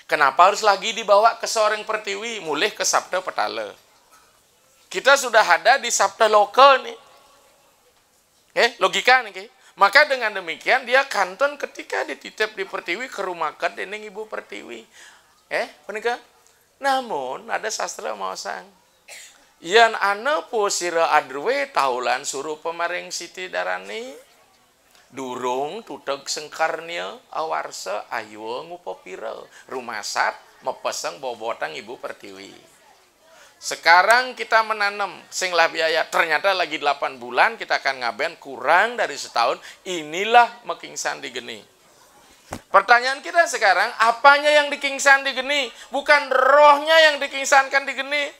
kenapa harus lagi dibawa ke seorang Pertiwi mulih ke Sabda Petala. Kita sudah ada di Sabda lokal nih. Logika nih. Maka dengan demikian dia kanton ketika dititip di Pertiwi ke rumah dening Ibu Pertiwi. Penikah. Namun ada sastra maosang. Yan ana posira adrwe taulan suruh pemaring Siti Darani. Durung tuteg sengkarnya awarsa ayo ngupopira. Rumasat mepeseng bobotang Ibu Pertiwi. Sekarang kita menanam sing lah biaya ternyata lagi 8 bulan kita akan ngaben kurang dari setahun inilah mekingsan digeni. Pertanyaan kita sekarang apanya yang dikingsan digeni bukan rohnya yang dikingsankan digeni.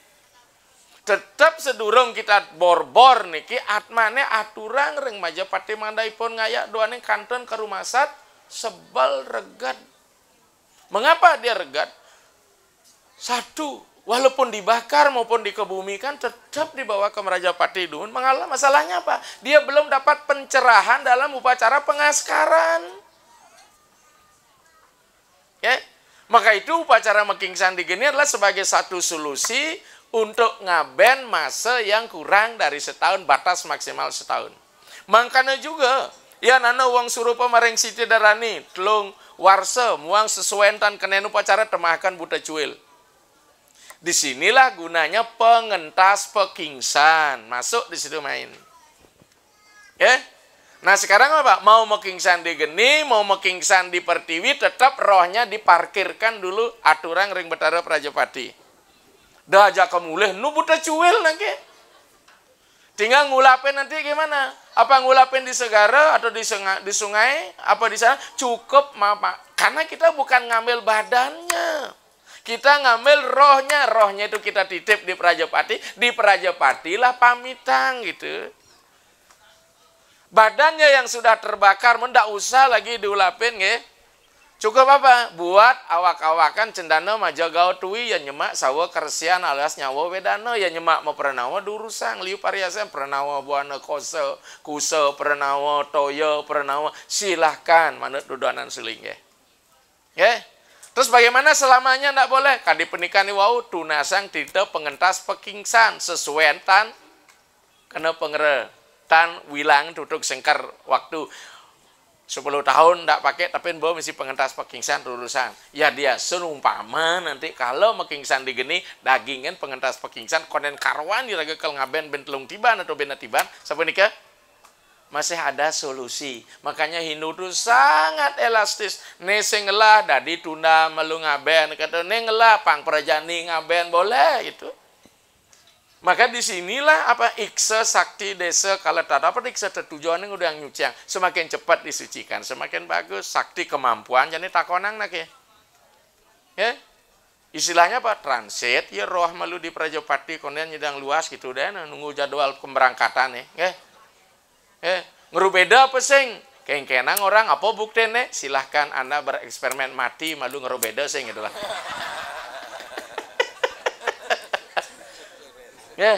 Tetap sedurung kita bor-bor niki atmane aturan ring Majapahit mandaipun ngayak doane kanton ke rumah sat sebal regat. Mengapa dia regat? Satu walaupun dibakar maupun dikebumikan tetap dibawa ke Rajapati Dun. Masalahnya apa? Dia belum dapat pencerahan dalam upacara pengaskaran. Ya, maka itu upacara Meking Sandi gini adalah sebagai satu solusi untuk ngaben masa yang kurang dari setahun, batas maksimal setahun. Makanya juga, ya nana uang suruh pemareng Siti Darani, telung warsa, muang sesuaian kenen upacara temahkan buta cuil. Disinilah gunanya pengentas pekingsan, masuk di situ main. Ya, nah sekarang apa? Mau mekingsan di geni, mau mekingsan di Pertiwi, tetap rohnya diparkirkan dulu aturan ring betara Prajapati. Dah aja kemulih, nu buta cuil nanti. Tinggal ngulapin nanti gimana? Apa ngulapin di segara atau di sungai? Apa di sana? Cukup, karena kita bukan ngambil badannya. Kita ngambil rohnya. Rohnya itu kita titip di Prajapati. Di Prajapati lah pamitan gitu. Badannya yang sudah terbakar, mendak usah lagi diulapin, ya. Cukup apa? Buat awak-awakan cendana majagao tuwi yang nyemak sawa kersian alias nyawa wedana yang nyemak mau pranawa durusang liu pariasan pranawa buana kosa kusa pranawa toyo pranawa silahkan manut duduanan seling ya. Terus bagaimana selamanya ndak boleh? Kadi pernikahan wau tunasang tidak pengentas pekingsan sesuai tan kena pengere tan wilang tutuk sengkar waktu 10 tahun tidak pakai, tapi bawa mesti pengentas pekingsan urusan. Ya dia senumpama nanti kalau mekingsan digeni dagingan pengentas pekingsan konen karwan diraga kel ngaben bentelung tiban atau bena tiban sampai nikah masih ada solusi. Makanya Hindu itu sangat elastis. Nesenglah dadi tunda melu ngaben kata nenglah pang prajani ngaben boleh itu. Maka disinilah apa iksa sakti desa kalau tak dapat iksa tertujuan yang udah nyuciang semakin cepat disucikan semakin bagus sakti kemampuan jadi takonang nak ya istilahnya apa transit ya roh malu di Prajapati konen nyedang luas gitu deh nunggu jadwal pemberangkatan ya ngerubeda apa sing kengkenang orang apa buktene silahkan Anda bereksperimen mati malu ngerubeda sing gitu lah. Ya,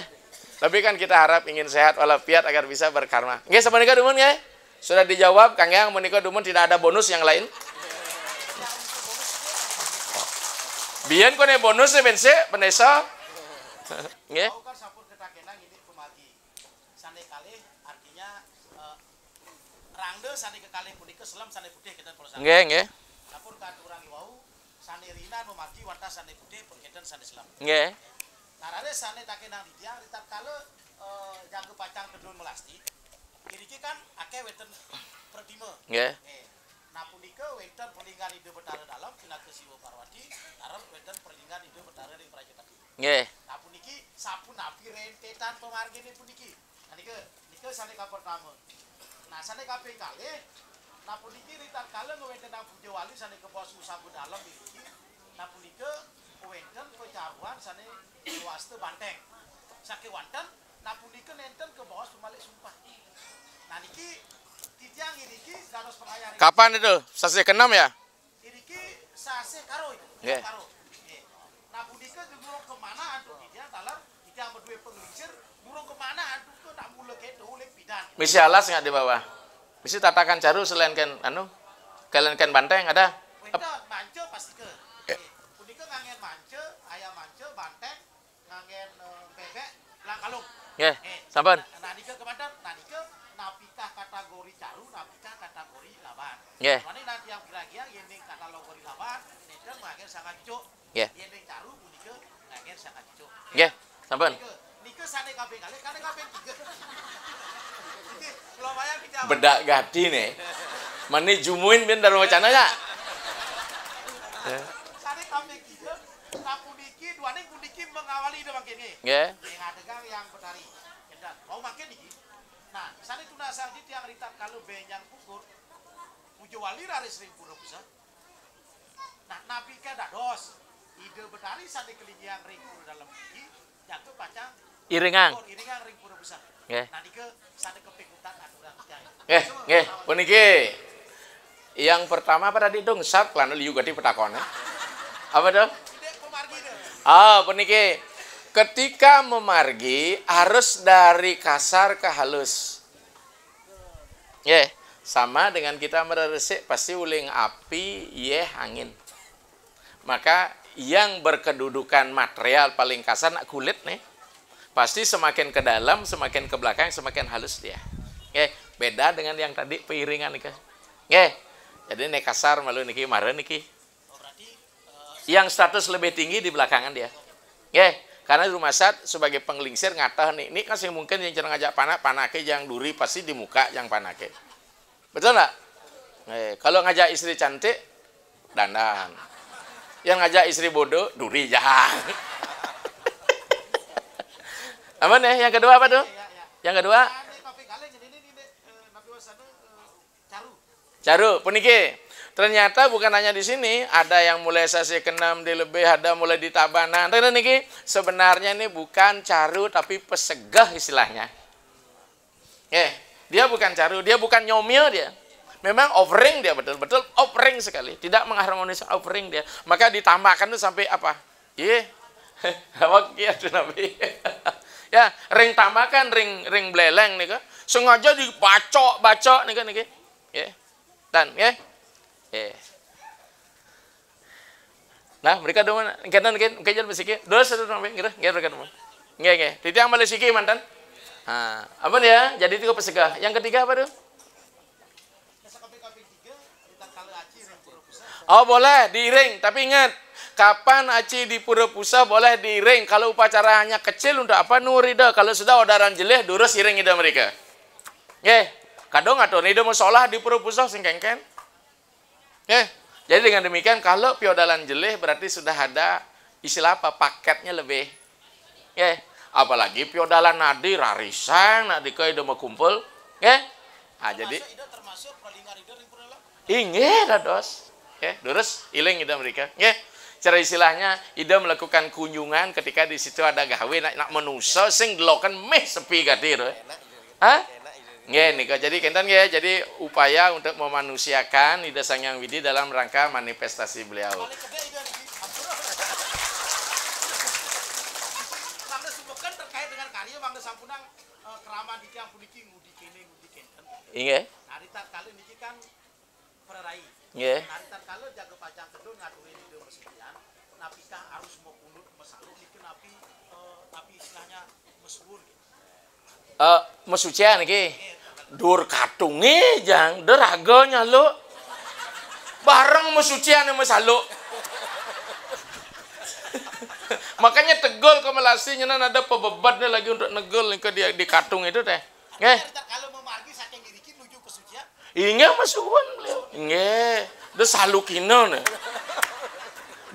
tapi kan kita harap ingin sehat walafiat agar bisa berkarma. Nggih, samenika dumun nggih? Sudah dijawab, Kang Yang menika dumun tidak ada bonus yang lain. Biyen kone bonus bense penesa. Nggih. Kau kan sampun ketakenan ini kumagi. Sane kalih artinya rangde sane kekalih punika selam sane putih kita proses. Nggih, nggih. Sampun katurangi wau sane rina numagi wanta sane putih perkedan sane selam. Nggih. Narare sane takenang didiang ritat kala jaga pacang kedun melasti. Kiriki kan akeh weten perdima. Nggih. Nah punika weten perlinggan ide betara dalam pinaka Siwa Parwati, taran weten perlinggan ide betara ring Prajapati. Nggih. Nah puniki sampun napi rentetan pemargine puniki. Nah nika sane ka pertama. Nah sane kaping kalih nah puniki ritat kala ngewenten nang Puja Wali sane ke bos sampun dalam iki. Nah punika wenten pecaruan sane waste banteng. Sake wanten nah punika nenten ke bos pemalik sumpah. Nah niki titiang iki dados pengayar. Kapan itu? Sasi ke-6 ya? Iki sase karo itu. Nggih. Karo. Nah punika ngurung kemana antuk titiang talar titiang berdua pengelisir ngurung kemana antuk ke nak mula ke dolek bidan. Misi alas nggak di bawah? Misi tatakan caru selain kan kalian kan banteng ada? Wenda mance pasti ke. Punika ngangen mance, ayam mance, banteng, ngangen bebek, lang kalung. Nggih. Sampun. Nah nika kemanten, nah nika napikah kategori caru, napikah kategori laban. Nggih. Mane nanti yang kira-kira yen ning kategori laban, nenten ngangen sangat cuk. Nggih. Yen ning caru punika ngangen sangat cuk. Nggih. Sampun. Nika sane kabeh kali, kane kabeh 3. Iki kula bayang kita. Bedak gati nih. Mani jumuin ben dari wacana ya? Sane kabeh 3. Nah puniki duane puniki mengawali ide makin nggih. Nggih. Yang adegang yang betari. Edan. Mau makin iki. Nah, sane tunasang di tiang ritat kalau benyang pukur. Puja Wali raris ring pura bisa. Nah, nabi ka dados. Ide betari sane kelingiang ring pura dalam iki jatuh pacang Iringang. iringang ring pura bisa. Nggih. Nah, nike sane kepikutan aturan tiang. Nggih, puniki. Yang pertama apa tadi dong? Sak lan liu gati petakone. Apa tuh? Ide pemargi deh. Puniki. Ketika memargi harus dari kasar ke halus. Sama dengan kita meresik pasti uling api, angin. Maka yang berkedudukan material paling kasar nak kulit nih. Pasti semakin ke dalam, semakin ke belakang, semakin halus dia. Beda dengan yang tadi piringan nih. Jadi nih kasar malu niki maren niki. Yang status lebih tinggi di belakangan dia. Karena rumah sat sebagai penglingsir ngatah nih. Ini kan mungkin yang jarang ngajak panake yang duri pasti di muka yang panake. Betul nggak? Kalau ngajak istri cantik, dandan. Yang ngajak istri bodoh, duri jangan. Aman ya? Yang kedua apa tuh? Yang kedua? Caru, puniki. Ternyata bukan hanya di sini, ada yang mulai sasi ke-6 di lebih, ada mulai di tabanan. Ternyata niki sebenarnya ini bukan caru tapi pesegah istilahnya. Dia bukan caru, dia bukan nyomil dia. Memang offering dia betul-betul offering sekali, tidak mengharmonisasi offering dia. Maka ditambahkan tuh sampai apa? Apa kiatu nabi? Ya, ring tambahkan ring beleleng nih kan. Sengaja dibacok nih kan niki. Dan nah, mereka dong mungkin jadi besiki. Dos satu sampai gitu, mereka dong. Titi yang balik siki mantan. Apa dia? Jadi itu pesegah. Yang ketiga apa tuh? Boleh diiring, tapi ingat kapan aci di pura pusa boleh diiring. Kalau upacara hanya kecil untuk apa nurida. Kalau sudah odaran jeleh durus iring ida mereka. Kadang atau nida musolah di pura pusa singkengken. Jadi dengan demikian kalau piodalan jeleh berarti sudah ada istilah apa paketnya lebih. Apalagi piodalan nadi rarisan nadi ke ida mau kumpul. Jadi ingin dados. Durus iling ida mereka. Cara istilahnya ida melakukan kunjungan ketika di situ ada gawe nak menusa sing deloken meh sepi gadir. Nika jadi kentan jadi upaya untuk memanusiakan Ida Sang Hyang Widi dalam rangka manifestasi beliau. Mangga subukan terkait dengan karya mangga sampunang keramat iki yang puniki ngudi kene ngudi kenten. Inggih. Naritat kali niki kan pererai. Nggih. Naritat kali jaga pacang kedul ngaturi di mesedian. Napi kah harus mau kunut mesalu niki napi istilahnya mesbur gitu. Mesucian iki. Dur katunge jang deraganya lo. Bareng mesucian sama salu. Makanya tegol ke Melasi nyenan ada pebebatnya lagi untuk negol ke dia di katung itu teh. Kalau mau margi saking ngirikin nuju kesucian. Ingat masukan beliau. Ingat. Dia salu kino nih.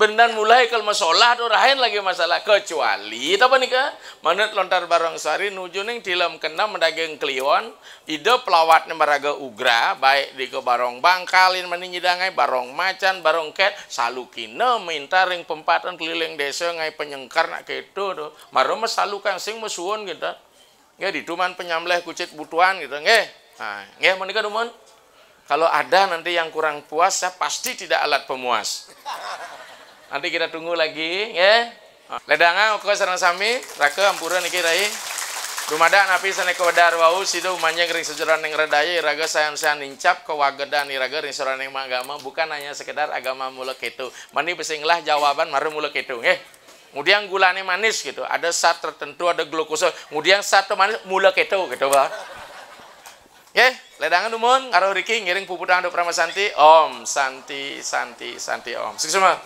Bendan mulai kalau masalah tuh lain lagi masalah kecuali apa nih kak? Manut lontar barang sari nuju ning tilam kena mendaging kliwon ide pelawatnya meraga ugra baik di ke barong bangkalin meninyidangai barong macan barong ket salukina minta ring pempatan keliling desa ngai penyengkar nak keto tuh marom salu kang sing mesuwun gitu dituman penyamleh kucit butuan gitu menika dumun kalau ada nanti yang kurang puas saya pasti tidak alat pemuas. Nanti kita tunggu lagi, Ledanga uko sareng sami, raka ampura niki rai. Dumada napi sane kewedar wau sido umanya ring sejuran ning redaya iraga sayan-sayan nincap ke wagedan iraga ring sejuran ning agama bukan hanya sekedar agama mula ketu. Mani besinglah jawaban maru mula ketu, Kemudian gulanya manis gitu, ada zat tertentu ada glukosa. Kemudian satu manis mula ketu gitu, Pak. Ledangan dumun karo riki ngiring puputan do Pramasanti. Om Santi Santi Santi Om. Sukses semua.